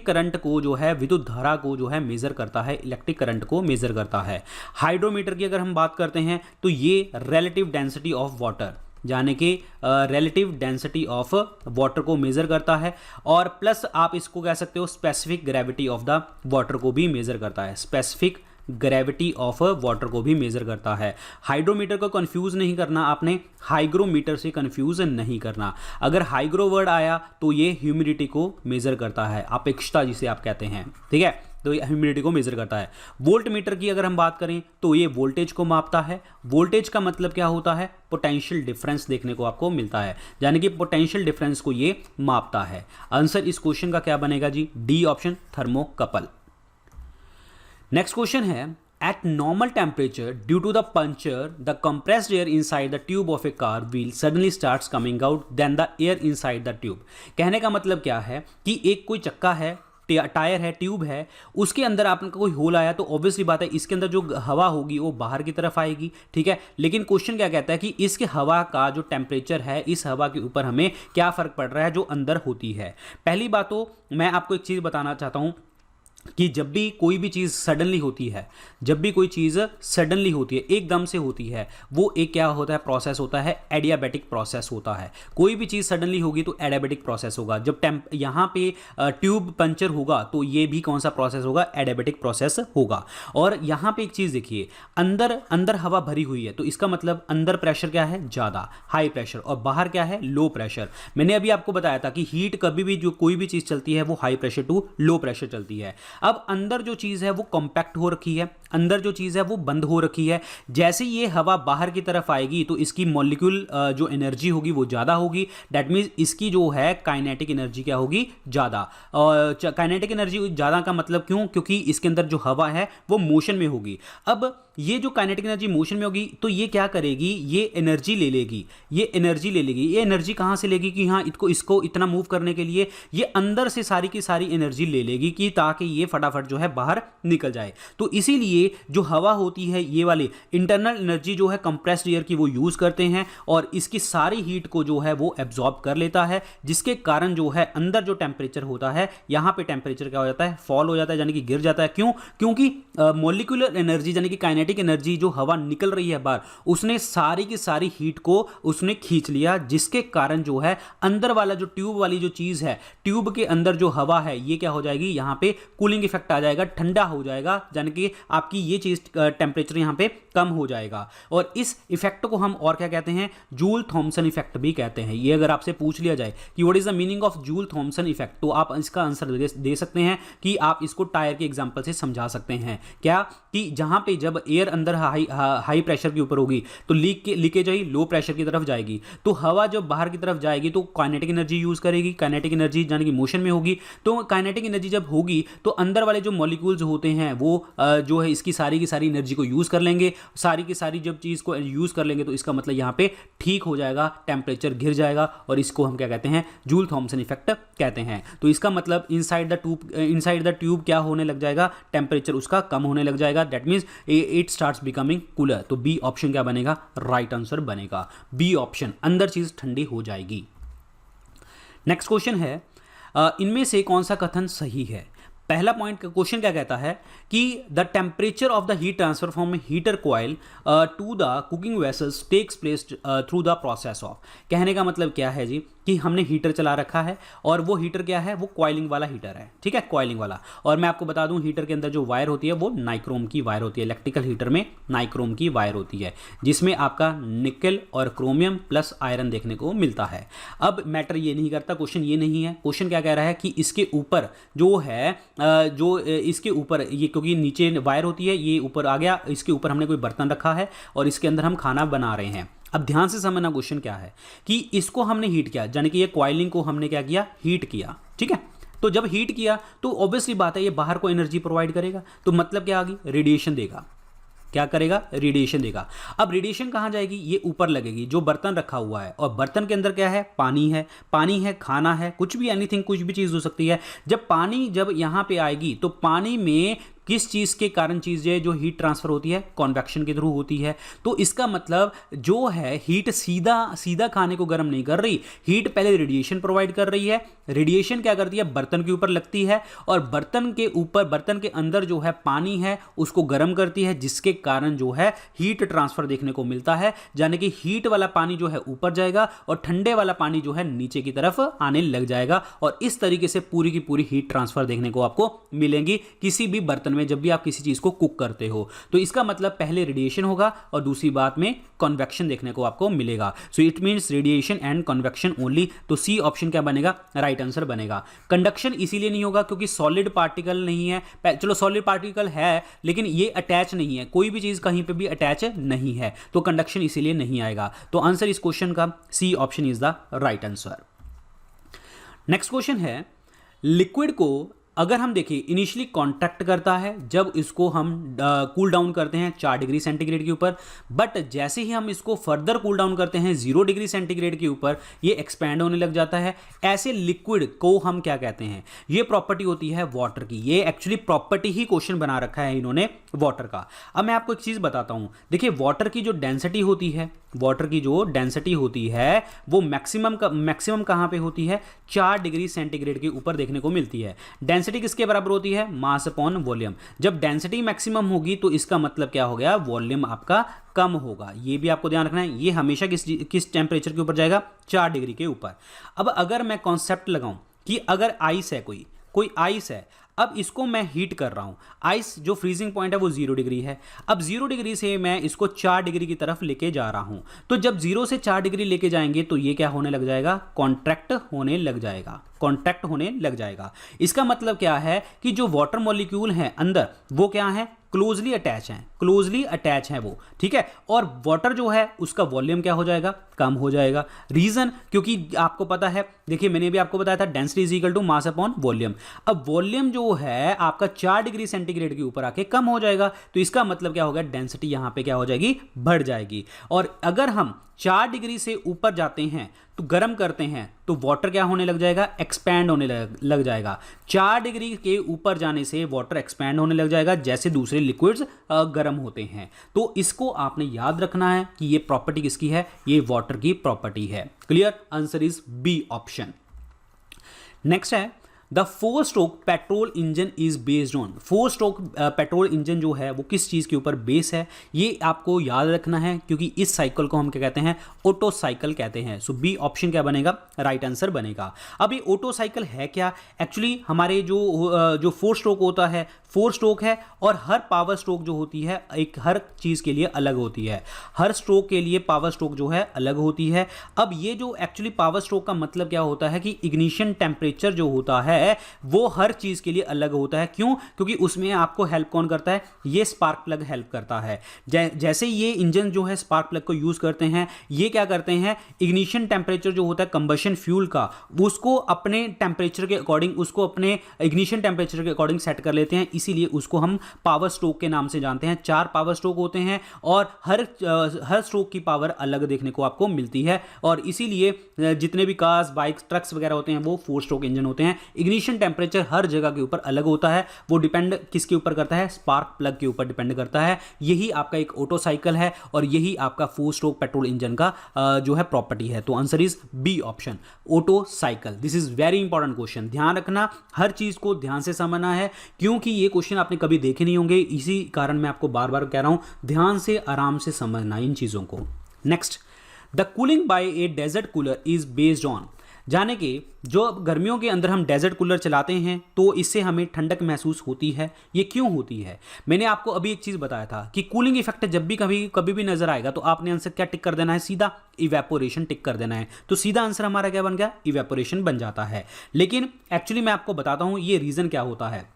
करंट को जो है, विद्युत धारा को जो है मेजर करता है, इलेक्ट्रिक करंट को मेजर करता है। हाइड्रोमीटर की अगर हम बात करते हैं तो ये रिलेटिव डेंसिटी ऑफ वाटर, यानी कि रिलेटिव डेंसिटी ऑफ वाटर को मेजर करता है, और प्लस आप इसको कह सकते हो specific gravity of the water को भी मेजर करता है, स्पेसिफिक ग्रेविटी ऑफ वाटर को भी मेजर करता है। हाइड्रोमीटर को कंफ्यूज नहीं करना आपने, हाइग्रोमीटर से कंफ्यूज नहीं करना। अगर हाइग्रो वर्ड आया तो ये ह्यूमिडिटी को मेजर करता है, अपेक्षता जिसे आप कहते हैं, ठीक है, तो ये ह्यूमिडिटी को मेजर करता है। वोल्ट मीटर की अगर हम बात करें तो ये वोल्टेज को मापता है। वोल्टेज का मतलब क्या होता है? पोटेंशियल डिफरेंस देखने को आपको मिलता है, यानी कि पोटेंशियल डिफरेंस को ये मापता है। आंसर इस क्वेश्चन का क्या बनेगा जी? D option, thermocouple. Next question है at normal temperature due to the puncture the compressed air inside the tube of a car wheel suddenly starts coming out than the air inside the tube। कहने का मतलब क्या है कि एक कोई चक्का है, टायर है, ट्यूब है, उसके अंदर आपका कोई होल आया तो ऑब्वियसली बात है इसके अंदर जो हवा होगी वो बाहर की तरफ आएगी, ठीक है। लेकिन क्वेश्चन क्या कहता है कि इसके हवा का जो टेम्परेचर है, इस हवा के ऊपर हमें क्या फ़र्क पड़ रहा है जो अंदर होती है। पहली बात तो मैं आपको एक चीज़ बताना चाहता हूँ कि जब भी कोई भी चीज़ सडनली होती है, जब भी कोई चीज़ सडनली होती है, एकदम से होती है, वो एक क्या होता है? प्रोसेस होता है, एडियाबैटिक प्रोसेस होता है। कोई भी चीज़ सडनली होगी तो एडियाबैटिक प्रोसेस होगा। जब यहाँ पे ट्यूब पंचर होगा तो ये भी कौन सा प्रोसेस होगा? एडियाबैटिक प्रोसेस होगा। और यहाँ पे एक चीज़ देखिए, अंदर हवा भरी हुई है तो इसका मतलब अंदर प्रेशर क्या है? ज़्यादा, हाई प्रेशर, और बाहर क्या है? Low pressure. मैंने अभी आपको बताया था कि हीट कभी भी जो कोई भी चीज़ चलती है वो high pressure to low pressure चलती है। अब अंदर जो चीज़ है वो कॉम्पैक्ट हो रखी है, अंदर जो चीज़ है वो बंद हो रखी है। जैसे ये हवा बाहर की तरफ आएगी तो इसकी मॉलिक्यूल जो एनर्जी होगी वो ज़्यादा होगी। दैट मीन्स इसकी जो है काइनेटिक एनर्जी क्या होगी? ज़्यादा। और काइनेटिक एनर्जी ज़्यादा का मतलब क्यों? क्योंकि इसके अंदर जो हवा है वो मोशन में होगी। अब ये जो काइनेटिक एनर्जी मोशन में होगी तो ये क्या करेगी? ये एनर्जी ले लेगी, ये एनर्जी ले लेगी। ये एनर्जी कहाँ से लेगी कि हाँ इसको इतना मूव करने के लिए ये अंदर से सारी की सारी एनर्जी ले लेगी कि ताकि ये ये फटाफट जो है बाहर निकल जाए। तो इसीलिए जो हवा होती है ये वाली इंटरनल एनर्जी जो है कंप्रेस्ड एयर की वो यूज करते हैं और इसकी सारी हीट को जो है वो एब्जॉर्ब कर लेता है, जिसके कारण जो है अंदर जो टेम्परेचर होता है यहां पे टेम्परेचर क्या हो जाता है, फॉल हो जाता है, यानी कि गिर जाता है। क्यों? क्योंकि मॉलिक्यूलर एनर्जी यानी कि काइनेटिक एनर्जी जो हवा निकल रही है बाहर, उसने सारी की सारी हीट को उसने खींच लिया, जिसके कारण जो है अंदर वाला जो ट्यूब वाली जो चीज है, ट्यूब के अंदर जो हवा है ये क्या हो जाएगी, यहां पे कूलिंग इफेक्ट आ जाएगा, ठंडा हो जाएगा, यानी कि आपकी ये चीज टेम्परेचर यहां पे कम हो जाएगा। और इस इफेक्ट को हम और क्या कहते हैं, जूल थॉमसन इफेक्ट भी कहते हैं। ये अगर आपसे पूछ लिया जाए कि what is the meaning of Joule Thomson effect, तो आप इसका आंसर दे सकते हैं कि आप इसको टायर के एग्जांपल से समझा सकते हैं। क्या कि जहां पे जब एयर अंदर हाई प्रेशर के ऊपर होगी तो लीकेज आई लो प्रेशर की तरफ जाएगी, तो हवा जब बाहर की तरफ जाएगी तो काइनेटिक एनर्जी यूज करेगी, काइनेटिक एनर्जी यानी कि मोशन में होगी। तो काइनेटिक एनर्जी जब होगी तो अंदर वाले जो मॉलिक्यूल्स होते हैं वो जो है इसकी सारी की सारी एनर्जी को यूज कर लेंगे, सारी की सारी जब चीज को यूज कर लेंगे तो इसका मतलब यहां पे ठीक हो जाएगा, टेम्परेचर गिर जाएगा और इसको हम क्या कहते हैं, जूल थॉमसन इफेक्ट कहते हैं। तो इसका मतलब इनसाइड द ट्यूब क्या होने लग जाएगा, टेम्परेचर उसका कम होने लग जाएगा, that means it starts becoming cooler. तो बी ऑप्शन क्या बनेगा, राइट आंसर बनेगा बी ऑप्शन, अंदर चीज ठंडी हो जाएगी। नेक्स्ट क्वेश्चन है इनमें से कौन सा कथन सही है। पहला पॉइंट का क्वेश्चन क्या कहता है कि the temperature of the heat transfer from heater coil to the cooking vessels takes place through the process of. कहने का मतलब क्या है जी कि हमने हीटर चला रखा है और वो हीटर क्या है, वो कॉइलिंग वाला हीटर है, ठीक है, कॉइलिंग वाला। और मैं आपको बता दूं हीटर के अंदर जो वायर होती है वो नाइक्रोम की वायर होती है, इलेक्ट्रिकल हीटर में नाइक्रोम की वायर होती है, जिसमें आपका निकल और क्रोमियम प्लस आयरन देखने को मिलता है। अब मैटर ये नहीं करता, क्वेश्चन ये नहीं है, क्वेश्चन क्या कह रहा है कि इसके ऊपर जो है इसके ऊपर ये, क्योंकि नीचे वायर होती है, ये ऊपर आ गया, इसके ऊपर हमने कोई बर्तन रखा है और इसके अंदर हम खाना बना रहे हैं। अब ध्यान से समझना क्वेश्चन क्या है कि इसको हमने हीट किया, यानी कि ये कॉइलिंग को हमने क्या किया, हीट किया, ठीक है। तो जब हीट किया तो ऑब्वियसली बात है ये बाहर को एनर्जी प्रोवाइड करेगा, तो मतलब क्या आ गई, रेडिएशन देगा। क्या करेगा, रेडिएशन देगा। अब रेडिएशन कहां जाएगी, ये ऊपर लगेगी जो बर्तन रखा हुआ है, और बर्तन के अंदर क्या है, पानी है, खाना है, कुछ भी, एनीथिंग, कुछ भी चीज हो सकती है। जब पानी जब यहां पे आएगी तो पानी में किस चीज के कारण चीजें जो हीट ट्रांसफर होती है, कॉन्वेक्शन के थ्रू होती है। तो इसका मतलब जो है हीट सीधा खाने को गर्म नहीं कर रही, हीट पहले रेडिएशन प्रोवाइड कर रही है। रेडिएशन क्या करती है, बर्तन के ऊपर लगती है और बर्तन के ऊपर, बर्तन के अंदर जो है पानी है उसको गर्म करती है, जिसके कारण जो है हीट ट्रांसफर देखने को मिलता है। यानी कि हीट वाला पानी जो है ऊपर जाएगा और ठंडे वाला पानी जो है नीचे की तरफ आने लग जाएगा, और इस तरीके से पूरी की पूरी हीट ट्रांसफर देखने को आपको मिलेंगी किसी भी बर्तन में जब भी आप किसी चीज को कुक करते हो। तो इसका मतलब पहले रेडिएशन होगा और दूसरी बात में कन्वेक्शन देखने को आपको मिलेगा। So it means radiation and convection only. तो सी ऑप्शन क्या बनेगा, राइट आंसर बनेगा। कंडक्शन इसीलिए नहीं होगा क्योंकि सॉलिड पार्टिकल नहीं है, चलो सॉलिड पार्टिकल है लेकिन ये अटैच नहीं है, कोई भी चीज कहीं पे भी अटैच नहीं है, तो कंडक्शन इसीलिए नहीं आएगा। तो आंसर इस क्वेश्चन का C option is the right answer. Next question है, लिक्विड को अगर हम देखें इनिशियली कॉन्ट्रैक्ट करता है जब इसको हम कूल डाउन करते हैं 4 डिग्री सेंटीग्रेड के ऊपर, बट जैसे ही हम इसको फर्दर कूल डाउन करते हैं 0 डिग्री सेंटीग्रेड के ऊपर ये एक्सपैंड होने लग जाता है। ऐसे लिक्विड को हम क्या कहते हैं, ये प्रॉपर्टी होती है वाटर की। ये एक्चुअली प्रॉपर्टी ही क्वेश्चन बना रखा है इन्होंने वाटर का। अब मैं आपको एक चीज बताता हूं, देखिए वाटर की जो डेंसिटी होती है, वाटर की जो डेंसिटी होती है वो मैक्सिमम कहां पे होती है, 4 डिग्री सेंटीग्रेड के ऊपर देखने को मिलती है। डेंसिटी किसके बराबर होती है, मास अपॉन वॉल्यूम। जब डेंसिटी मैक्सिमम होगी तो इसका मतलब क्या हो गया, वॉल्यूम आपका कम होगा। ये भी आपको ध्यान रखना है, ये हमेशा किस टेम्परेचर के ऊपर जाएगा, 4 डिग्री के ऊपर। अब अगर मैं कॉन्सेप्ट लगाऊं कि अगर आइस है, कोई आइस है, अब इसको मैं हीट कर रहा हूं, आइस जो फ्रीजिंग पॉइंट है वो 0 डिग्री है। अब 0 डिग्री से मैं इसको 4 डिग्री की तरफ लेके जा रहा हूं, तो जब 0 से 4 डिग्री लेके जाएंगे तो ये क्या होने लग जाएगा, कॉन्ट्रैक्ट होने लग जाएगा। इसका मतलब क्या है कि जो वाटर मॉलिक्यूल है अंदर वो क्या है, क्लोजली अटैच है वो, ठीक है। और वाटर जो है उसका वॉल्यूम क्या हो जाएगा, कम हो जाएगा। रीजन, क्योंकि आपको पता है, देखिए मैंने भी आपको बताया था density is equal to mass upon volume. अब वॉल्यूम जो है आपका 4 डिग्री सेंटीग्रेड के ऊपर आके कम हो जाएगा, तो इसका मतलब क्या होगा, डेंसिटी यहां पे क्या हो जाएगी, बढ़ जाएगी। और अगर हम 4 डिग्री से ऊपर जाते हैं तो गर्म करते हैं तो वाटर क्या होने लग जाएगा, एक्सपैंड होने लग जाएगा। 4 डिग्री के ऊपर जाने से वाटर एक्सपैंड होने लग जाएगा जैसे दूसरे लिक्विड्स गर्म होते हैं। तो इसको आपने याद रखना है कि ये प्रॉपर्टी किसकी है, ये वाटर की प्रॉपर्टी है। Clear, answer is B option. Next है the 4 stroke petrol engine is based on. 4 stroke petrol engine जो है वो किस चीज़ के ऊपर बेस है, ये आपको याद रखना है क्योंकि इस साइकिल को हम क्या कहते हैं, ऑटो साइकिल कहते हैं। सो बी ऑप्शन क्या बनेगा, राइट आंसर बनेगा। अब ये ऑटो साइकिल है क्या, एक्चुअली हमारे जो 4 स्ट्रोक होता है 4 स्ट्रोक है और हर पावर स्ट्रोक जो होती है एक हर चीज़ के लिए अलग होती है। हर स्ट्रोक के लिए पावर स्ट्रोक जो है अलग होती है। अब ये जो एक्चुअली पावर स्ट्रोक का मतलब क्या होता है कि इग्निशन टेम्परेचर जो होता है वो हर चीज़ के लिए अलग होता है। क्यों, क्योंकि उसमें आपको हेल्प कौन करता है, ये स्पार्क प्लग हेल्प करता है। जैसे ये इंजन जो है स्पार्क प्लग को यूज़ करते हैं, ये क्या करते हैं, इग्निशन टेम्परेचर जो होता है कंबशन फ्यूल का उसको अपने टेम्परेचर के अकॉर्डिंग, उसको अपने इग्निशन टेम्परेचर के अकॉर्डिंग सेट कर लेते हैं, इसीलिए उसको हम पावर स्ट्रोक के नाम से जानते हैं। 4 पावर स्ट्रोक होते हैं और हर स्ट्रोक की पावर अलग देखने को आपको मिलती है और इसीलिए जितने भी कार्स, बाइक्स, ट्रक्स वगैरह होते हैं वो 4 स्ट्रोक इंजन होते हैं। इग्निशन टेम्परेचर हर जगह के ऊपर अलग होता है, वो डिपेंड किसके ऊपर करता है, स्पार्क प्लग के ऊपर डिपेंड करता है। यही आपका एक ऑटो साइकिल है और यही आपका 4 स्ट्रोक पेट्रोल इंजन का जो है प्रॉपर्टी है। तो answer is B option, auto cycle. This is very important question, ध्यान रखना, हर चीज को ध्यान से समझना है क्योंकि ये क्वेश्चन आपने कभी देखे नहीं होंगे, इसी कारण मैं आपको बार बार कह रहा हूं ध्यान से आराम से समझना इन चीजों को। Next, the cooling by a desert cooler is based on. जाने के जो गर्मियों के अंदर हम डेजर्ट कूलर चलाते हैं तो इससे हमें ठंडक महसूस होती है, ये क्यों होती है। मैंने आपको अभी एक चीज़ बताया था कि कूलिंग इफेक्ट जब भी कभी भी नजर आएगा तो आपने आंसर क्या टिक कर देना है, सीधा इवेपोरेशन टिक कर देना है। तो सीधा आंसर हमारा क्या बन गया, इवेपोरेशन बन जाता है। लेकिन एक्चुअली मैं आपको बताता हूँ ये रीज़न क्या होता है।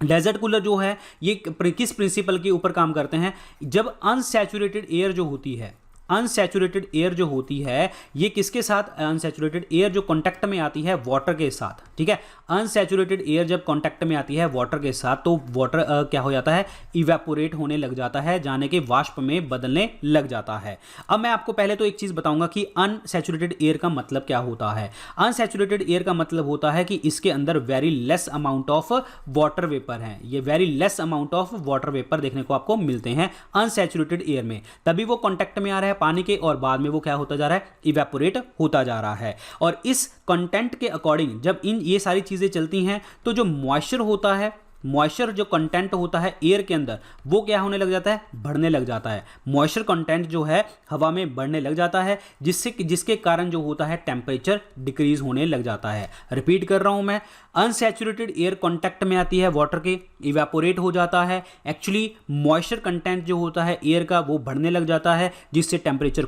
डेजर्ट कूलर जो है ये किस प्रिंसिपल के ऊपर काम करते हैं, जब अनसैचुरेटेड एयर जो होती है, अनसैचुरेटेड एयर जो होती है ये किसके साथ, अनसैचुरेटेड एयर जो कांटेक्ट में आती है वाटर के साथ, ठीक है, अनसैचुरेटेड एयर जब कांटेक्ट में आती है वाटर के साथ तो वाटर क्या हो जाता है, इवेपोरेट होने लग जाता है, जाने के वाष्प में बदलने लग जाता है। अब मैं आपको पहले तो एक चीज बताऊंगा कि अनसैचुरेटेड एयर का मतलब क्या होता है। अनसैचुरेटेड एयर का मतलब होता है कि इसके अंदर very less amount of water vapour है, ये very less amount of water vapour देखने को आपको मिलते हैं अनसैचुरेटेड एयर में, तभी वो कांटेक्ट में आ रहा है पानी के और बाद में वो क्या होता जा रहा है, इवेपोरेट होता जा रहा है। और इस कंटेंट के अकॉर्डिंग जब ये सारी चीजें चलती हैं तो जो मॉइस्चर होता है, मॉइस्चर जो कंटेंट होता है एयर के अंदर वो क्या होने लग जाता है, बढ़ने लग जाता है। मॉइस्चर कंटेंट जो है हवा में बढ़ने लग जाता है जिसके कारण जो होता है टेम्परेचर डिक्रीज होने लग जाता है। रिपीट कर रहा हूं मैं, अनसैचुरेटेड एयर कांटेक्ट में आती है वाटर के, इवेपोरेट हो जाता है। एक्चुअली मॉइस्चर कंटेंट जो होता है एयर का वो बढ़ने लग जाता है जिससे टेम्परेचर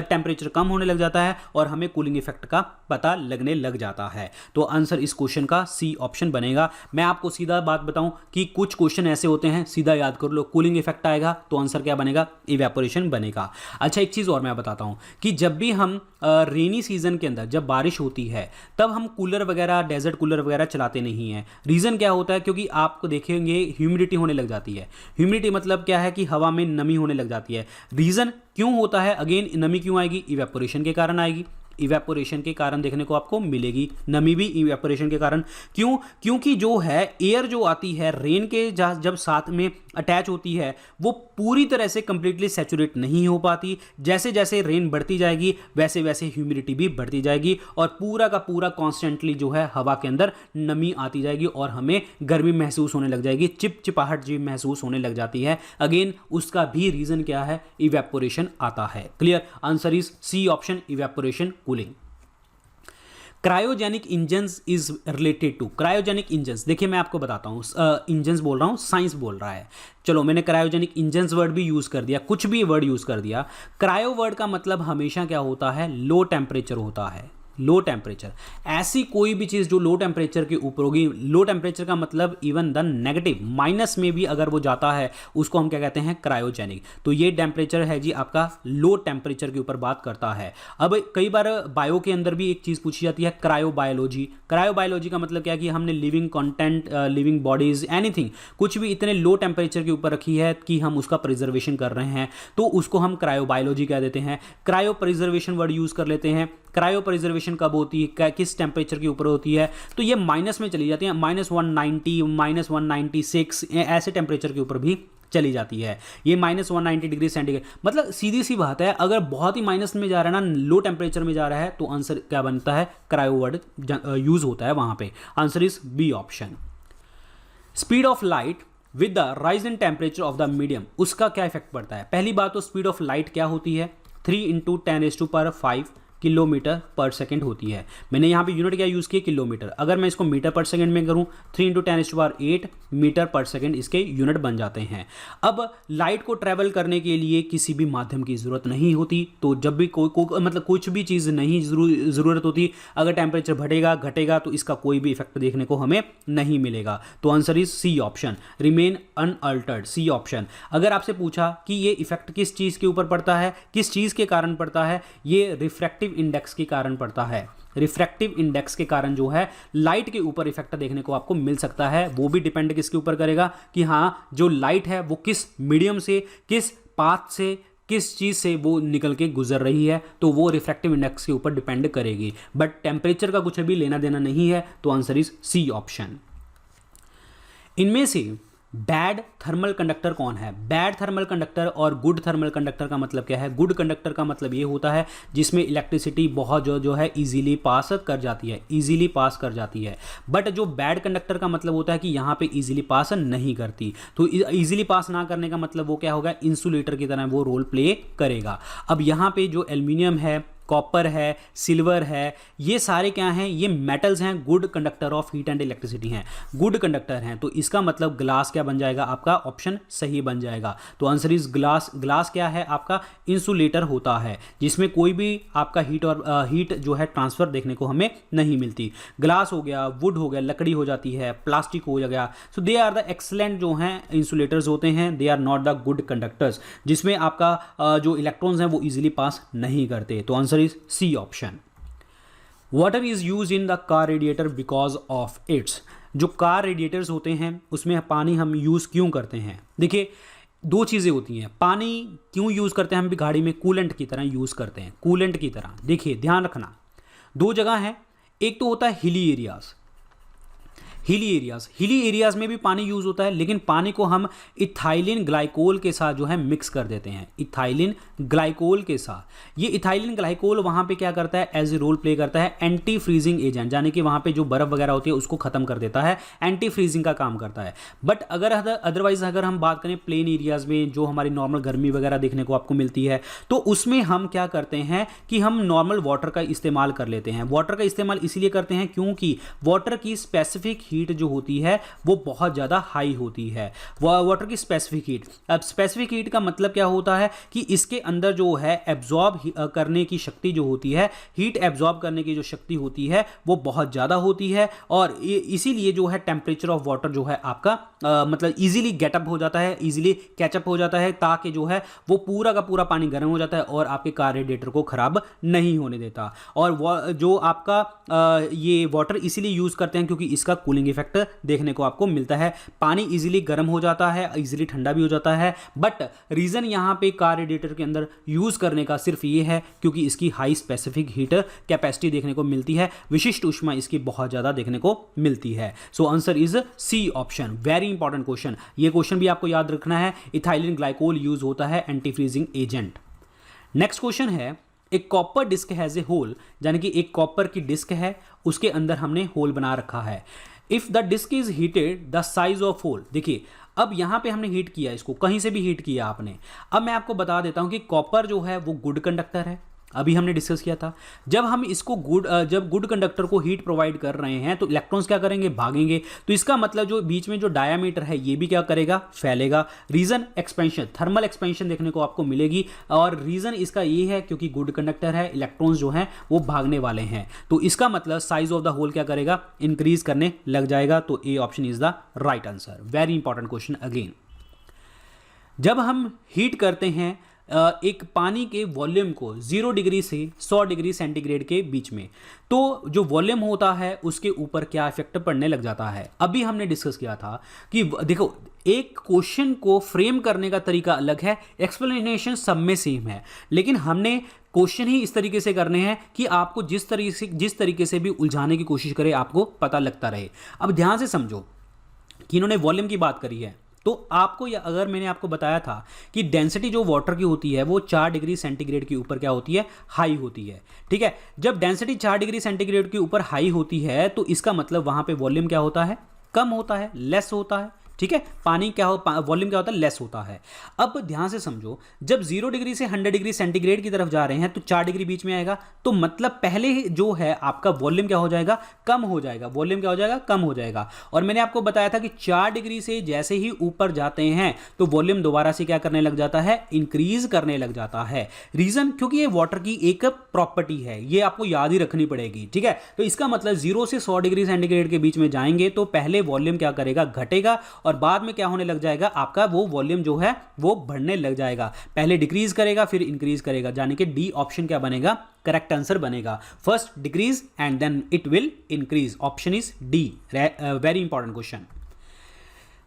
टेम्परेचर कम होने लग जाता है और हमें कूलिंग इफेक्ट का पता लगने लग जाता है। तो आंसर इस क्वेश्चन का सी ऑप्शन बनेगा। मैं आपको सीधा बात बताऊं कि कुछ क्वेश्चन ऐसे होते हैं, सीधा याद कर लो, कूलिंग इफेक्ट आएगा तो आंसर क्या बनेगा, इवेपोरेशन बनेगा। अच्छा एक चीज और मैं बताता हूं कि जब भी हम रेनी सीजन के अंदर जब बारिश होती है तब हम कूलर वगैरह, डेजर्ट कूलर वगैरह चलाते नहीं हैं। रीजन क्या होता है, क्योंकि आपको देखेंगे ह्यूमिडिटी होने लग जाती है। ह्यूमिडिटी मतलब क्या है कि हवा में नमी होने लग जाती है। रीजन क्यों होता है, अगेन नमी क्यों आएगी, इवेपोरेशन के कारण आएगी। इवेपोरेशन के कारण देखने को आपको मिलेगी, नमी भी इवेपोरेशन के कारण। क्यों, क्योंकि जो है एयर जो आती है रेन के जब साथ में अटैच होती है वो पूरी तरह से कंप्लीटली सैचुरेट नहीं हो पाती। जैसे जैसे रेन बढ़ती जाएगी वैसे वैसे ह्यूमिडिटी भी बढ़ती जाएगी और पूरा का पूरा कॉन्स्टेंटली जो है हवा के अंदर नमी आती जाएगी और हमें गर्मी महसूस होने लग जाएगी, चिपचिपाहट जी महसूस होने लग जाती है। अगेन उसका भी रीजन क्या है, इवेपोरेशन आता है। Clear, answer is C option, evaporation cooling. Cryogenic engines is related to, cryogenic engines, देखिए मैं आपको बताता हूँ, इंजन्स बोल रहा हूँ, साइंस बोल रहा है। चलो मैंने क्रायोजेनिक इंजन्स वर्ड भी यूज़ कर दिया, कुछ भी वर्ड यूज़ कर दिया। क्रायो वर्ड का मतलब हमेशा क्या होता है, लो टेम्परेचर होता है। लो टेम्परेचर, ऐसी कोई भी चीज़ जो लो टेम्परेचर के ऊपर होगी, लो टेम्परेचर का मतलब इवन द नेगेटिव माइनस में भी अगर वो जाता है उसको हम क्या कहते हैं, क्रायोजेनिक। तो ये टेम्परेचर है जी आपका लो टेम्परेचर के ऊपर बात करता है। अब कई बार बायो के अंदर भी एक चीज़ पूछी जाती है, क्रायोबायोलॉजी। क्रायोबायोलॉजी का मतलब क्या है कि हमने living content, living bodies, anything, कुछ भी इतने लो टेम्परेचर के ऊपर रखी है कि हम उसका प्रिजर्वेशन कर रहे हैं, तो उसको हम क्रायोबायोलॉजी कह देते हैं। क्रायो प्रिजर्वेशन वर्ड यूज कर लेते हैं। क्रायो प्रिजर्वेशन कब होती है, किस टेम्परेचर के ऊपर होती है, तो ये माइनस में चली जाती है, -190, -196 ऐसे टेम्परेचर के ऊपर भी चली जाती है। ये -190 डिग्री सेंटीग्रेड, मतलब सीधी सी बात है, अगर बहुत ही माइनस में जा रहा है ना, लो टेम्परेचर में जा रहा है, तो आंसर क्या बनता है, क्रायो वर्ड यूज होता है वहां पे। Answer is B option. Speed of light with the rise in temperature of the medium, उसका क्या इफेक्ट पड़ता है। पहली बात तो स्पीड ऑफ लाइट क्या होती है, 3 × 10⁵ किलोमीटर पर सेकंड होती है। मैंने यहाँ पे यूनिट क्या यूज़ किया, किलोमीटर। अगर मैं इसको मीटर पर सेकंड में करूँ, 3 × 10⁸ मीटर पर सेकंड इसके यूनिट बन जाते हैं। अब लाइट को ट्रैवल करने के लिए किसी भी माध्यम की ज़रूरत नहीं होती, तो जब भी मतलब कुछ भी चीज़ नहीं ज़रूरत होती, अगर टेम्परेचर बढ़ेगा घटेगा तो इसका कोई भी इफेक्ट देखने को हमें नहीं मिलेगा। तो answer is C option, remain unaltered, C option. अगर आपसे पूछा कि ये इफेक्ट किस चीज़ के ऊपर पड़ता है, किस चीज़ के कारण पड़ता है, ये रिफ्रैक्टिव इंडेक्स के कारण पड़ता है। रिफ्रैक्टिव इंडेक्स के कारण जो है लाइट के ऊपर इफेक्ट देखने को आपको मिल सकता है। वो भी डिपेंड किसके ऊपर करेगा कि हाँ जो लाइट है वो किस मीडियम से, किस पाथ से, किस चीज़ से वो निकल के गुजर रही है, तो वो रिफ्रैक्टिव इंडेक्स के ऊपर डिपेंड करेगी। बट टेम्परेचर का कुछ अभी लेना देना नहीं है, तो आंसर इज सी ऑप्शन। इनमें से बैड थर्मल कंडक्टर कौन है। बैड थर्मल कंडक्टर और गुड थर्मल कंडक्टर का मतलब क्या है। गुड कंडक्टर का मतलब ये होता है जिसमें इलेक्ट्रिसिटी बहुत जो है इजीली पास कर जाती है, इजीली पास कर जाती है। बट जो बैड कंडक्टर का मतलब होता है कि यहाँ पे इजीली पास नहीं करती। तो इजीली पास ना करने का मतलब वो क्या होगा, इंसुलेटर की तरह वो रोल प्ले करेगा। अब यहाँ पे जो एल्यूमिनियम है, कॉपर है, सिल्वर है, ये सारे क्या हैं, ये मेटल्स हैं, good conductor of heat and electricity हैं, गुड कंडक्टर हैं। तो इसका मतलब ग्लास क्या बन जाएगा, आपका ऑप्शन सही बन जाएगा। तो आंसर इज ग्लास। ग्लास क्या है, आपका इंसुलेटर होता है जिसमें कोई भी आपका हीट जो है ट्रांसफर देखने को हमें नहीं मिलती। ग्लास हो गया, वुड हो गया, लकड़ी हो जाती है, प्लास्टिक हो गया, so they are the excellent जो हैं इंसुलेटर्स होते हैं, they are not the good conductors, जिसमें आपका जो इलेक्ट्रॉन्स हैं वो इजीली पास नहीं करते। तो answer is C option. Water is used in the car radiator because of its, जो कार रेडिएटर्स होते हैं उसमें पानी हम यूज़ क्यों करते हैं। देखिए दो चीज़ें होती हैं, पानी क्यों यूज़ करते हैं हम भी गाड़ी में, कूलेंट की तरह यूज़ करते हैं, कूलेंट की तरह। देखिए ध्यान रखना, दो जगह है, एक तो होता है हिली एरियाज, हिली एरियाज में भी पानी यूज होता है, लेकिन पानी को हम इथाइलिन ग्लाइकोल के साथ जो है मिक्स कर देते हैं, इथाइलिन ग्लाइकोल के साथ। ये इथाइलिन ग्लाइकोल वहाँ पे क्या करता है, एज ए रोल प्ले करता है एंटी फ्रीजिंग एजेंट, यानी कि वहाँ पे जो बर्फ वगैरह होती है उसको खत्म कर देता है, एंटी फ्रीजिंग का काम करता है। बट अगर अदरवाइज अगर हम बात करें प्लेन एरियाज में जो हमारी नॉर्मल गर्मी वगैरह देखने को आपको मिलती है, तो उसमें हम क्या करते हैं कि हम नॉर्मल वाटर का इस्तेमाल कर लेते हैं। वाटर का इस्तेमाल इसलिए करते हैं क्योंकि वाटर की स्पेसिफिक हीट जो होती है वो बहुत ज़्यादा हाई होती है, वाटर की स्पेसिफिक हीट। अब स्पेसिफिक हीट का मतलब क्या होता है कि इसके अंदर जो है एब्जॉर्ब करने की शक्ति जो होती है, हीट एब्जॉर्ब करने की जो शक्ति होती है वो बहुत ज़्यादा होती है, और इसीलिए जो है टेम्परेचर ऑफ वाटर जो है आपका मतलब इजीली गेटअप हो जाता है, इजीली कैचअप हो जाता है, ताकि जो है वो पूरा का पूरा पानी गर्म हो जाता है और आपके कार रेडिएटर को खराब नहीं होने देता। और जो आपका ये वाटर इसीलिए यूज़ करते हैं क्योंकि इसका कूलिंग इफेक्ट देखने को आपको मिलता है। पानी इजीली गर्म हो जाता है, इजीली ठंडा भी हो जाता है, बट रीज़न यहाँ पे कार रेडिएटर के अंदर यूज़ करने का सिर्फ ये है क्योंकि इसकी हाई स्पेसिफिक हीट कैपेसिटी देखने को मिलती है, विशिष्ट ऊष्मा इसकी बहुत ज़्यादा देखने को मिलती है। So answer is C option. Very important question, ये क्वेश्चन भी आपको याद रखना है। इथाइलिन ग्लाइकोल यूज होता है anti freezing agent. Next question है, एक copper disc has a hole, यानी कि एक कॉपर की डिस्क है, उसके अंदर हमने होल बना रखा है। If the disc is heated the size of hole, देखिए अब यहां पे हमने हीट किया, इसको कहीं से भी हीट किया आपने। अब मैं आपको बता देता हूं कि कॉपर जो है वो गुड कंडक्टर है, अभी हमने डिस्कस किया था। जब हम इसको जब गुड कंडक्टर को हीट प्रोवाइड कर रहे हैं तो इलेक्ट्रॉन्स क्या करेंगे, भागेंगे। तो इसका मतलब जो बीच में जो डायामीटर है ये भी क्या करेगा, फैलेगा। रीजन एक्सपेंशन, थर्मल एक्सपेंशन देखने को आपको मिलेगी, और रीजन इसका ये है क्योंकि गुड कंडक्टर है, इलेक्ट्रॉन्स जो हैं वो भागने वाले हैं। तो इसका मतलब साइज ऑफ द होल क्या करेगा, इंक्रीज करने लग जाएगा। तो A option is the right answer. Very important question again. जब हम हीट करते हैं एक पानी के वॉल्यूम को 0 डिग्री से 100 डिग्री सेंटीग्रेड के बीच में, तो जो वॉल्यूम होता है उसके ऊपर क्या इफेक्ट पड़ने लग जाता है। अभी हमने डिस्कस किया था कि देखो, एक क्वेश्चन को फ्रेम करने का तरीका अलग है, एक्सप्लेनेशन सब में सेम है, लेकिन हमने क्वेश्चन ही इस तरीके से करने हैं कि आपको जिस तरीके से भी उलझाने की कोशिश करे आपको पता लगता रहे। अब ध्यान से समझो कि इन्होंने वॉल्यूम की बात करी है, तो आपको या अगर मैंने आपको बताया था कि डेंसिटी जो वाटर की होती है वो 4 डिग्री सेंटीग्रेड के ऊपर क्या होती है, हाई होती है। ठीक है, जब डेंसिटी 4 डिग्री सेंटीग्रेड के ऊपर हाई होती है तो इसका मतलब वहां पे वॉल्यूम क्या होता है, कम होता है, लेस होता है। ठीक है, पानी क्या वॉल्यूम क्या होता है, लेस होता है। अब ध्यान से समझो, जब 0 डिग्री से 100 डिग्री सेंटीग्रेड की तरफ जा रहे हैं तो 4 डिग्री बीच में आएगा, तो मतलब पहले जो है आपका वॉल्यूम क्या हो जाएगा, कम हो जाएगा। वॉल्यूम क्या हो जाएगा, कम हो जाएगा। और मैंने आपको बताया था कि 4 डिग्री से जैसे ही ऊपर जाते हैं तो वॉल्यूम दोबारा से क्या करने लग जाता है, इंक्रीज करने लग जाता है। रीजन, क्योंकि ये वाटर की एक प्रॉपर्टी है, ये आपको याद ही रखनी पड़ेगी। ठीक है, तो इसका मतलब 0 से 100 डिग्री सेंटीग्रेड के बीच में जाएंगे तो पहले वॉल्यूम क्या करेगा, घटेगा, और बाद में क्या होने लग जाएगा, आपका वो वॉल्यूम जो है वो बढ़ने लग जाएगा। पहले डिक्रीज करेगा फिर इंक्रीज करेगा, यानी कि डी ऑप्शन क्या बनेगा, करेक्ट आंसर बनेगा। First decrease and then it will increase. Option is D. Very important question.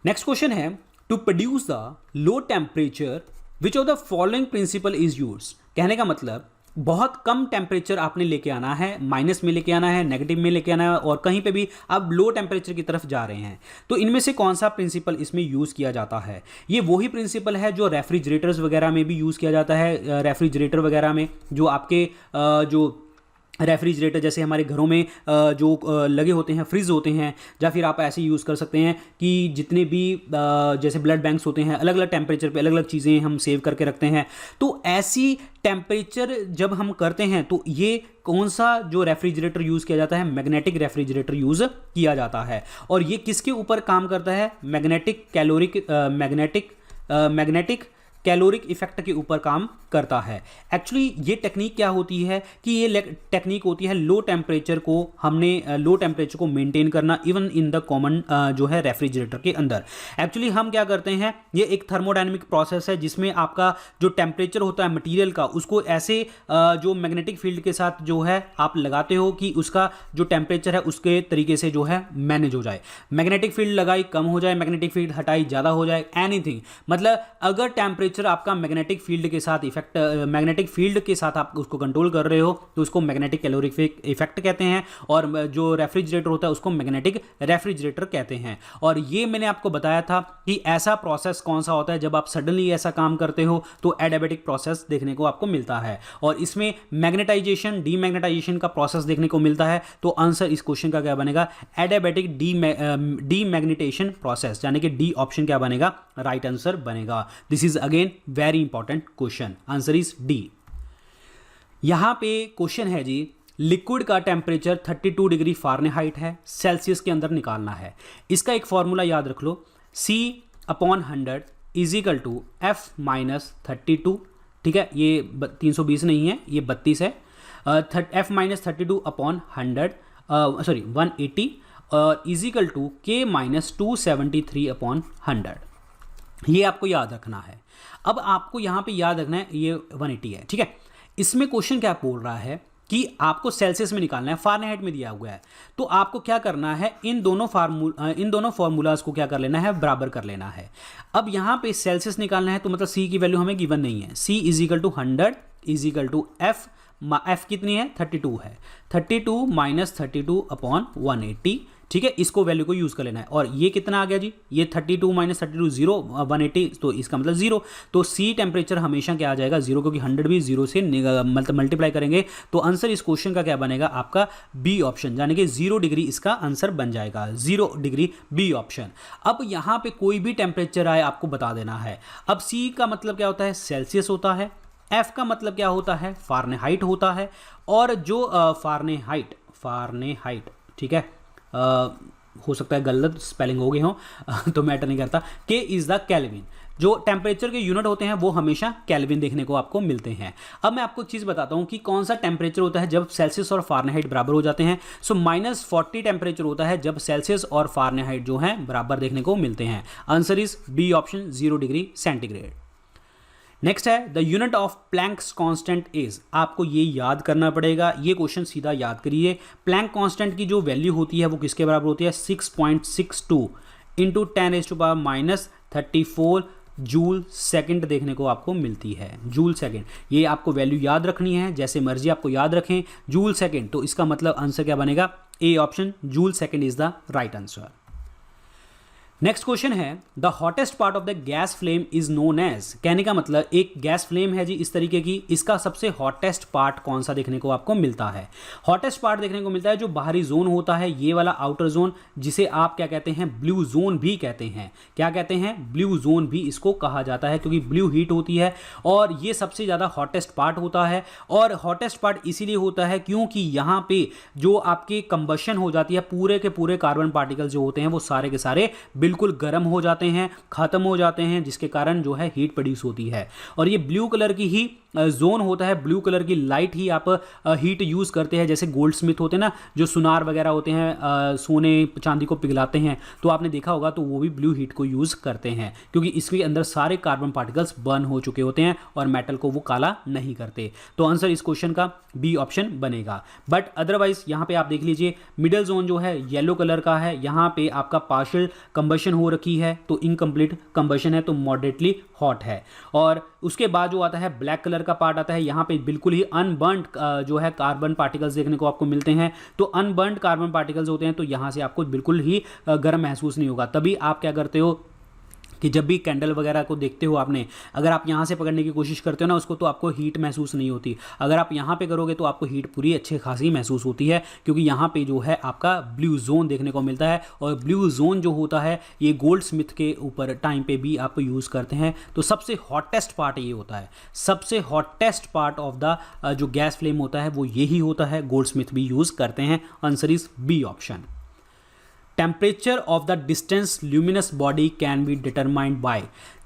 Next question है, to produce the low temperature which of the following principle is used. कहने का मतलब बहुत कम temperature आपने लेके आना है, माइनस में लेके आना है, नेगेटिव में लेके आना है, और कहीं पे भी आप लो टेम्परेचर की तरफ जा रहे हैं, तो इनमें से कौन सा प्रिंसिपल इसमें यूज़ किया जाता है। ये वही प्रिंसिपल है जो रेफ्रिजरेटर्स वगैरह में भी यूज़ किया जाता है। रेफ्रिजरेटर वगैरह में जो आपके जो रेफ्रिजरेटर जैसे हमारे घरों में जो लगे होते हैं, फ्रिज होते हैं, या फिर आप ऐसे यूज़ कर सकते हैं कि जितने भी जैसे ब्लड बैंक्स होते हैं, अलग अलग टेम्परेचर पे अलग अलग चीज़ें हम सेव करके रखते हैं। तो ऐसी टेम्परेचर जब हम करते हैं तो ये कौन सा जो रेफ्रिजरेटर यूज़ किया जाता है, मैग्नेटिक रेफ्रिजरेटर यूज़ किया जाता है। और ये किसके ऊपर काम करता है, मैग्नेटिक कैलोरिक इफेक्ट के ऊपर काम करता है। एक्चुअली ये टेक्निक क्या होती है कि ये टेक्निक होती है लो टेम्परेचर को लो टेम्परेचर को मेंटेन करना, इवन इन द कॉमन जो है रेफ्रिजरेटर के अंदर। एक्चुअली हम क्या करते हैं, ये एक थर्मोडायनेमिक प्रोसेस है जिसमें आपका जो टेम्परेचर होता है मटेरियल का, उसको ऐसे जो मैग्नेटिक फील्ड के साथ जो है आप लगाते हो कि उसका जो टेम्परेचर है उसके तरीके से जो है मैनेज हो जाए। मैग्नेटिक फील्ड लगाई कम हो जाए, मैग्नेटिक फील्ड हटाई ज़्यादा हो जाए, एनीथिंग। मतलब अगर टेम्परेचर आपका मैग्नेटिक फील्ड के साथ मैग्नेटिक फील्ड के साथ आप उसको कंट्रोल कर रहे हो तो उसको मैग्नेटिक कैलोरिक इफेक्ट कहते हैं, और जो रेफ्रिजरेटर होता है उसको मैग्नेटिक रेफ्रिजरेटर कहते हैं। और ये मैंने आपको बताया था कि ऐसा प्रोसेस कौन सा होता है जब आप सडनली ऐसा काम करते हो तो एडियाबैटिक प्रोसेस देखने को आपको मिलता है, और इसमें मैग्नेटाइजेशन डीमैग्नेटाइजेशन का प्रोसेस देखने को मिलता है। तो आंसर इस क्वेश्चन का क्या बनेगा, एडियाबैटिक डीमैग्नेटेशन प्रोसेस, यानी कि डी ऑप्शन क्या बनेगा, राइट आंसर बनेगा। This is again very important question, answer is D. यहां पे क्वेश्चन है जी, लिक्विड का टेम्परेचर 32 डिग्री फ़ारेनहाइट है, सेल्सियस के अंदर निकालना है। इसका एक फॉर्मूला याद रख लो, C/100 is equal to F-32। ठीक है, ये 320 नहीं है, ये 32 है। F-32/100 180 is equal to K-273/100। ये आपको याद रखना है। अब आपको यहाँ पे याद रखना है ये 180 है। ठीक है, इसमें क्वेश्चन क्या बोल रहा है कि आपको सेल्सियस में निकालना है, फ़ारेनहाइट में दिया हुआ है। तो आपको क्या करना है, इन दोनों फार्मूलाज को क्या कर लेना है, बराबर कर लेना है। अब यहाँ पे सेल्सियस निकालना है तो मतलब C की वैल्यू हमें गिवन नहीं है। C is equal to 100 is equal to F कितनी है, 32 है। 32 - 32/180। ठीक है, इसको वैल्यू को यूज़ कर लेना है। और ये कितना आ गया जी, ये 32 - 32 0, 180, तो इसका मतलब 0। तो सी टेम्परेचर हमेशा क्या आ जाएगा, 0, क्योंकि 100 भी 0 से मल्टीप्लाई करेंगे। तो आंसर इस क्वेश्चन का क्या बनेगा, आपका बी ऑप्शन, यानी कि 0 डिग्री इसका आंसर बन जाएगा। 0 डिग्री बी ऑप्शन। अब यहाँ पे कोई भी टेम्परेचर आए आपको बता देना है। अब सी का मतलब क्या होता है, सेल्सियस होता है। एफ का मतलब क्या होता है, फ़ारेनहाइट होता है। और जो फ़ारेनहाइट ठीक है, हो सकता है गलत स्पेलिंग हो गए हो तो मैटर नहीं करता। के इज़ द केल्विन। जो टेम्परेचर के यूनिट होते हैं वो हमेशा केल्विन देखने को आपको मिलते हैं। अब मैं आपको एक चीज़ बताता हूँ कि कौन सा टेम्परेचर होता है जब सेल्सियस और फ़ारेनहाइट बराबर हो जाते हैं। सो -40 टेम्परेचर होता है जब सेल्सियस और फ़ारेनहाइट जो है बराबर देखने को मिलते हैं। Answer is B option, 0 degree centigrade. Next है the unit of Planck's constant is. आपको ये याद करना पड़ेगा, ये क्वेश्चन सीधा याद करिए। प्लैंक कांस्टेंट की जो वैल्यू होती है वो किसके बराबर होती है, 6.62 इंटू 10⁻34 जूल सेकंड देखने को आपको मिलती है। जूल सेकंड, ये आपको वैल्यू याद रखनी है, जैसे मर्जी आपको याद रखें। जूल सेकंड, तो इसका मतलब आंसर क्या बनेगा, A option, joule second is the right answer. Next question है the hottest part of the gas flame is known as. कहने का मतलब एक गैस फ्लेम है जी इस तरीके की, इसका सबसे हॉटेस्ट पार्ट कौन सा देखने को आपको मिलता है। हॉटेस्ट पार्ट देखने को मिलता है जो बाहरी जोन होता है, ये वाला आउटर जोन, जिसे आप क्या कहते हैं, ब्लू जोन भी कहते हैं। क्या कहते हैं, ब्लू जोन भी इसको कहा जाता है, क्योंकि ब्लू हीट होती है और ये सबसे ज़्यादा हॉटेस्ट पार्ट होता है। और हॉटेस्ट पार्ट इसीलिए होता है क्योंकि यहाँ पे जो आपके कंबशन हो जाती है, पूरे के पूरे कार्बन पार्टिकल जो होते हैं वो सारे के सारे बिल्कुल गर्म हो जाते हैं, खत्म हो जाते हैं, जिसके कारण जो है हीट प्रोड्यूस होती है। और ये ब्लू कलर की ही जोन होता है, ब्लू कलर की लाइट ही आप हीट यूज़ करते हैं। जैसे गोल्ड स्मिथ होते हैं ना, जो सुनार वगैरह होते हैं, सोने चांदी को पिघलाते हैं, तो आपने देखा होगा तो वो भी ब्लू हीट को यूज़ करते हैं, क्योंकि इसके अंदर सारे कार्बन पार्टिकल्स बर्न हो चुके होते हैं और मेटल को वो काला नहीं करते। तो आंसर इस क्वेश्चन का बी ऑप्शन बनेगा। बट अदरवाइज यहाँ पे आप देख लीजिए, मिडल जोन जो है येलो कलर का है, यहाँ पे आपका पार्शियल कंबशन हो रखी है, तो इनकम्प्लीट कंबशन है, तो मॉडरेटली हॉट है। और उसके बाद जो आता है ब्लैक कलर का पार्ट आता है, यहाँ पे बिल्कुल ही अनबर्न्ड जो है कार्बन पार्टिकल्स देखने को आपको मिलते हैं। तो अनबर्न्ड कार्बन पार्टिकल्स होते हैं, तो यहाँ से आपको बिल्कुल ही गर्म महसूस नहीं होगा। तभी आप क्या करते हो कि जब भी कैंडल वगैरह को देखते हो आपने, अगर आप यहाँ से पकड़ने की कोशिश करते हो ना उसको, तो आपको हीट महसूस नहीं होती। अगर आप यहाँ पे करोगे तो आपको हीट पूरी अच्छी खासी महसूस होती है, क्योंकि यहाँ पे जो है आपका ब्लू जोन देखने को मिलता है। और ब्लू जोन जो होता है ये गोल्ड स्मिथ के ऊपर टाइम पे भी आप यूज़ करते हैं। तो सबसे हॉटेस्ट पार्ट ये होता है, सबसे हॉटेस्ट पार्ट ऑफ द जो गैस फ्लेम होता है वो यही होता है, गोल्ड स्मिथ भी यूज़ करते हैं। Answer is B option. Temperature of the distance luminous body can be determined by.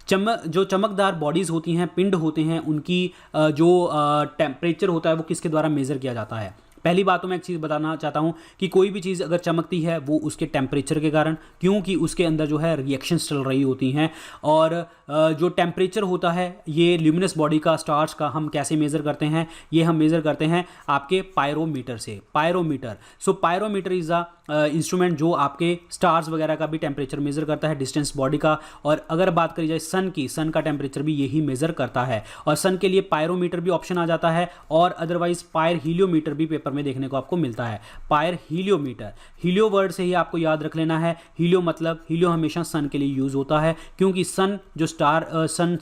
जो चमकदार बॉडीज़ होती हैं, पिंड होते हैं, उनकी जो टेम्परेचर होता है वो किसके द्वारा मेज़र किया जाता है। पहली बात तो मैं एक चीज़ बताना चाहता हूँ कि कोई भी चीज़ अगर चमकती है वो उसके टेम्परेचर के कारण, क्योंकि उसके अंदर जो है रिएक्शंस चल रही होती हैं। और जो टेम्परेचर होता है ये ल्यूमिनस बॉडी का, स्टार्स का, हम कैसे मेज़र करते हैं, ये हम मेज़र करते हैं आपके पायरोमीटर से। Pyrometer, so pyrometer is a instrument जो आपके स्टार्स वगैरह का भी टेम्परेचर मेज़र करता है, डिस्टेंस बॉडी का। और अगर बात करी जाए सन की, सन का टेम्परेचर भी यही मेज़र करता है, और सन के लिए पायरोमीटर भी ऑप्शन आ जाता है। और अदरवाइज पायर हीलियोमीटर भी पेपर में देखने को आपको मिलता है। पायर हीलियोमीटर, हीलियो वर्ड से ही आपको याद रख लेना है। हीलियो मतलब, हीलियो हमेशा सन के लिए यूज़ होता है, क्योंकि सन जो सन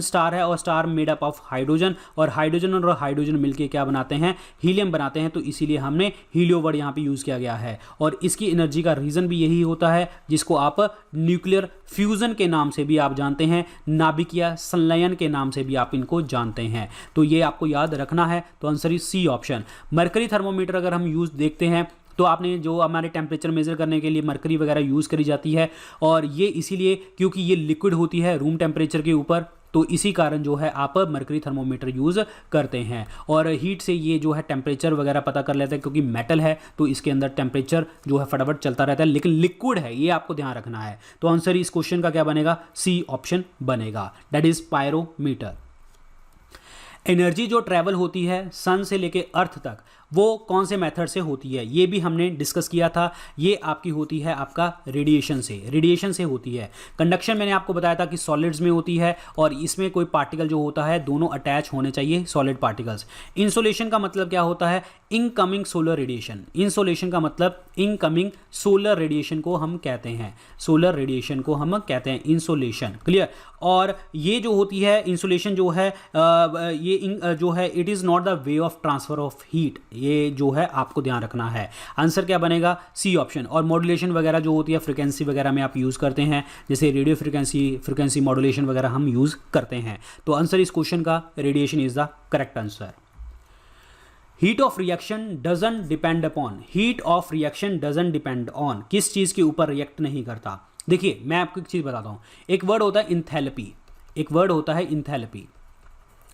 स्टार है और star made up of hydrogen, और हाइड्रोजन मिलके क्या बनाते हैं, हीलियम बनाते हैं। तो इसीलिए हमने हीलियो वर्ड यहाँ पे यूज़ किया गया है। और इसकी एनर्जी का रीज़न भी यही होता है, जिसको आप न्यूक्लियर फ्यूज़न के नाम से भी आप जानते हैं, नाभिकीय संलयन के नाम से भी आप इनको जानते हैं। तो ये आपको याद रखना है। तो answer is C option. Mercury thermometer अगर हम यूज़ देखते हैं तो आपने जो हमारे टेम्परेचर मेज़र करने के लिए मरकरी वगैरह यूज़ करी जाती है, और ये इसीलिए क्योंकि ये लिक्विड होती है रूम टेम्परेचर के ऊपर, तो इसी कारण जो है आप मरकरी थर्मोमीटर यूज़ करते हैं। और हीट से ये जो है टेम्परेचर वगैरह पता कर लेते हैं, क्योंकि मेटल है तो इसके अंदर टेम्परेचर जो है फटाफट चलता रहता है, लेकिन लिक्विड है, ये आपको ध्यान रखना है। तो आंसर इस क्वेश्चन का क्या बनेगा, सी ऑप्शन बनेगा, दैट इज पायरोमीटर। एनर्जी जो ट्रैवल होती है सन से लेके अर्थ तक, वो कौन से मेथड से होती है, ये भी हमने डिस्कस किया था। ये आपकी होती है आपका रेडिएशन से होती है। कंडक्शन मैंने आपको बताया था कि सॉलिड्स में होती है, और इसमें कोई पार्टिकल जो होता है दोनों अटैच होने चाहिए, सॉलिड पार्टिकल्स। इंसोलेशन का मतलब क्या होता है, इनकमिंग सोलर रेडिएशन। इंसोलेशन का मतलब इनकमिंग सोलर रेडिएशन को हम कहते हैं, सोलर रेडिएशन को हम कहते हैं इंसोलेशन, क्लियर। और ये जो होती है इंसुलेशन जो है, जो है it is not the way of transfer of heat. ये जो है आपको ध्यान रखना है। आंसर क्या बनेगा? C option. और मॉड्यूलेशन वगैरह जो होती है फ्रिक्वेंसी वगैरह में आप यूज़ करते हैं, जैसे रेडियो फ्रिक्वेंसी मॉड्यूलेशन वगैरह हम यूज़ करते हैं। तो आंसर इस क्वेश्चन का radiation is the correct answer. Heat of reaction doesn't depend upon, heat of reaction doesn't depend on, किस चीज़ के ऊपर रिएक्ट नहीं करता? देखिए मैं आपको एक चीज़ बताता हूँ, एक वर्ड होता है इंथैल्पी, एक वर्ड होता है इंथैल्पी,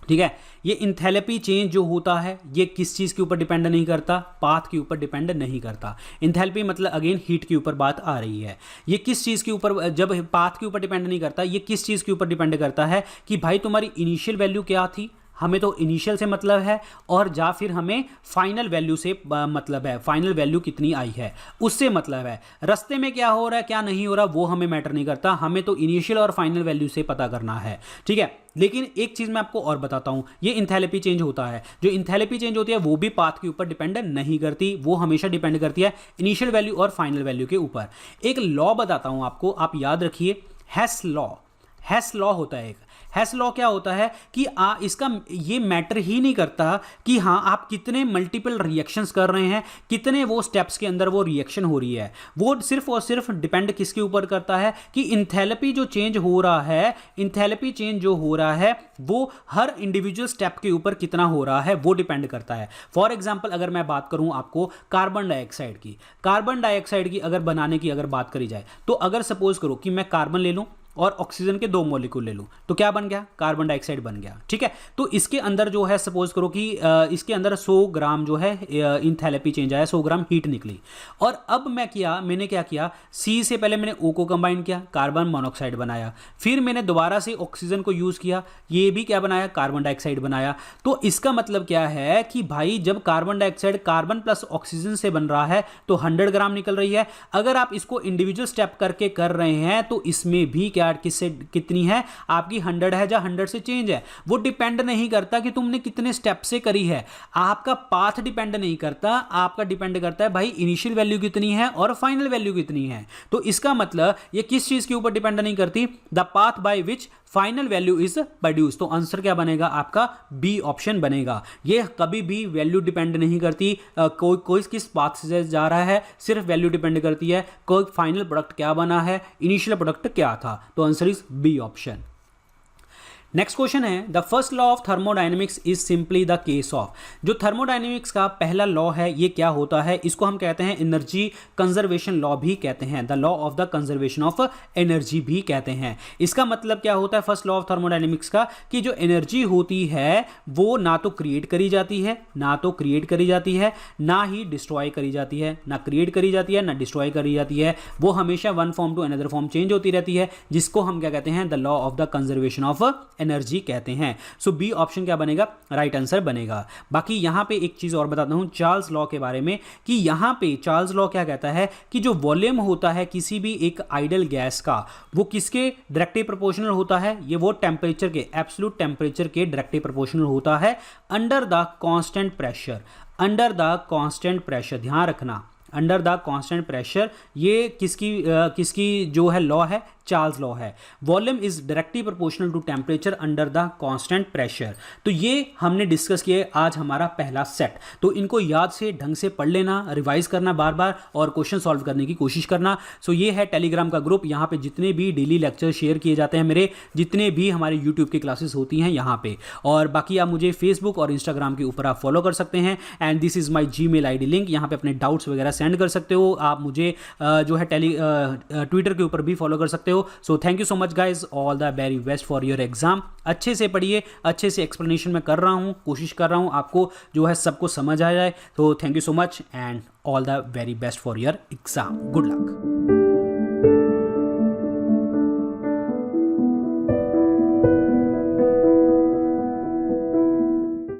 ठीक है। ये इंथैल्पी चेंज जो होता है ये किस चीज़ के ऊपर डिपेंड नहीं करता? पाथ के ऊपर डिपेंड नहीं करता। इंथैल्पी मतलब अगेन हीट के ऊपर बात आ रही है। ये किस चीज़ के ऊपर, जब पाथ के ऊपर डिपेंड नहीं करता, ये किस चीज़ के ऊपर डिपेंड करता है कि भाई तुम्हारी इनिशियल वैल्यू क्या थी, हमें तो इनिशियल से मतलब है, और या फिर हमें फाइनल वैल्यू से मतलब है, फाइनल वैल्यू कितनी आई है उससे मतलब है। रास्ते में क्या हो रहा है क्या नहीं हो रहा वो हमें मैटर नहीं करता, हमें तो इनिशियल और फाइनल वैल्यू से पता करना है, ठीक है। लेकिन एक चीज़ मैं आपको और बताता हूँ, ये इंथैल्पी चेंज होता है, जो इंथैल्पी चेंज होती है वो भी पाथ के ऊपर डिपेंड नहीं करती, वो हमेशा डिपेंड करती है इनिशियल वैल्यू और फाइनल वैल्यू के ऊपर। एक लॉ बताता हूँ आपको, आप याद रखिए, हेस लॉ। हेस लॉ होता है एक, हेस लॉ क्या होता है कि इसका ये मैटर ही नहीं करता कि हाँ आप कितने मल्टीपल रिएक्शंस कर रहे हैं, कितने वो स्टेप्स के अंदर वो रिएक्शन हो रही है, वो सिर्फ और सिर्फ डिपेंड किसके ऊपर करता है कि इंथैल्पी जो चेंज हो रहा है, इंथैल्पी चेंज जो हो रहा है वो हर इंडिविजुअल स्टेप के ऊपर कितना हो रहा है वो डिपेंड करता है। फॉर एग्जाम्पल अगर मैं बात करूं आपको कार्बन डाइऑक्साइड की, कार्बन डाइऑक्साइड की अगर बनाने की अगर बात करी जाए, तो अगर सपोज करो कि मैं कार्बन ले लूं और ऑक्सीजन के 2 मॉलिक्यूल ले लूं, तो क्या बन गया? कार्बन डाइऑक्साइड बन गया, ठीक है। तो इसके अंदर जो है सपोज करो कि इसके अंदर 100 ग्राम जो है इंथैल्पी चेंज आया, 100 ग्राम हीट निकली। और अब मैंने क्या किया, सी से पहले मैंने ओ को कंबाइन किया, कार्बन मोनोऑक्साइड बनाया, फिर मैंने दोबारा से ऑक्सीजन को यूज किया, ये भी क्या बनाया? कार्बन डाइऑक्साइड बनाया। तो इसका मतलब क्या है कि भाई जब carbon dioxide carbon plus oxygen से बन रहा है तो 100 ग्राम निकल रही है। अगर आप इसको इंडिविजुअल स्टेप करके कर रहे हैं तो इसमें भी क्या किससे कितनी है आपकी? 100 है या 100 से चेंज है, वो डिपेंड नहीं करता कि तुमने कितने स्टेप से करी है, आपका पाथ डिपेंड नहीं करता, आपका डिपेंड करता है भाई इनिशियल वैल्यू कितनी है और फाइनल वैल्यू कितनी है। तो इसका मतलब ये किस चीज के ऊपर डिपेंड नहीं करती? The path by which final value is produce. तो आंसर क्या बनेगा आपका? बी ऑप्शन बनेगा। ये कभी भी वैल्यू डिपेंड नहीं करती कोई किस पाथ से जा रहा है, सिर्फ वैल्यू डिपेंड करती है कोई फाइनल प्रोडक्ट क्या बना है, इनिशियल प्रोडक्ट क्या था। तो answer is B option. Next question है, the first law of thermodynamics is simply the case of. जो थर्मोडायनेमिक्स का पहला लॉ है ये क्या होता है? इसको हम कहते हैं एनर्जी कंजर्वेशन लॉ भी कहते हैं, the law of the conservation of energy भी कहते हैं। इसका मतलब क्या होता है फर्स्ट लॉ ऑफ थर्मोडायनेमिक्स का? कि जो एनर्जी होती है वो ना तो क्रिएट करी जाती है, ना ही डिस्ट्रॉय करी जाती है, ना क्रिएट करी जाती है ना डिस्ट्रॉय करी जाती है, वो हमेशा one form to another form change होती रहती है, जिसको हम क्या कहते हैं? The law of the conservation of energy कहते हैं। सो बी ऑप्शन क्या बनेगा? राइट आंसर बनेगा। बाकी यहां पे एक चीज और बताता हूं चार्ल्स लॉ के बारे में, कि यहां पे चार्ल्स लॉ क्या कहता है कि जो वॉल्यूम होता है किसी भी एक आइडल गैस का, वो किसके डायरेक्टली प्रोपोर्शनल होता है? ये वो टेम्परेचर के, एब्सोल्यूट टेम्परेचर के डायरेक्टली प्रोपोर्शनल होता है under the constant pressure. Under the constant pressure, ध्यान रखना, अंडर द कांस्टेंट प्रेशर, ये किसकी जो है लॉ है? चार्ल्स लॉ है। Volume is directly proportional to temperature under the constant pressure. तो ये हमने डिस्कस किए आज हमारा पहला सेट। तो इनको याद से ढंग से पढ़ लेना, रिवाइज करना बार बार और क्वेश्चन सॉल्व करने की कोशिश करना। सो ये है टेलीग्राम का ग्रुप, यहाँ पे जितने भी डेली लेक्चर शेयर किए जाते हैं, मेरे जितने भी हमारे यूट्यूब की क्लासेस होती हैं यहाँ पे। और बाकी आप मुझे फेसबुक और इंस्टाग्राम के ऊपर आप फॉलो कर सकते हैं। And this is my Gmail ID link, यहाँ पे अपने डाउट्स वगैरह सेंड कर सकते हो। आप मुझे जो है ट्विटर के ऊपर भी फॉलो कर सकते हो। So thank you so much guys, all the very best for your exam. अच्छे से पढ़िए, अच्छे से एक्सप्लेनेशन मैं कर रहा हूँ, कोशिश कर रहा हूँ आपको जो है सबको समझ आ जाए। तो thank you so much and all the very best for your exam. Good luck.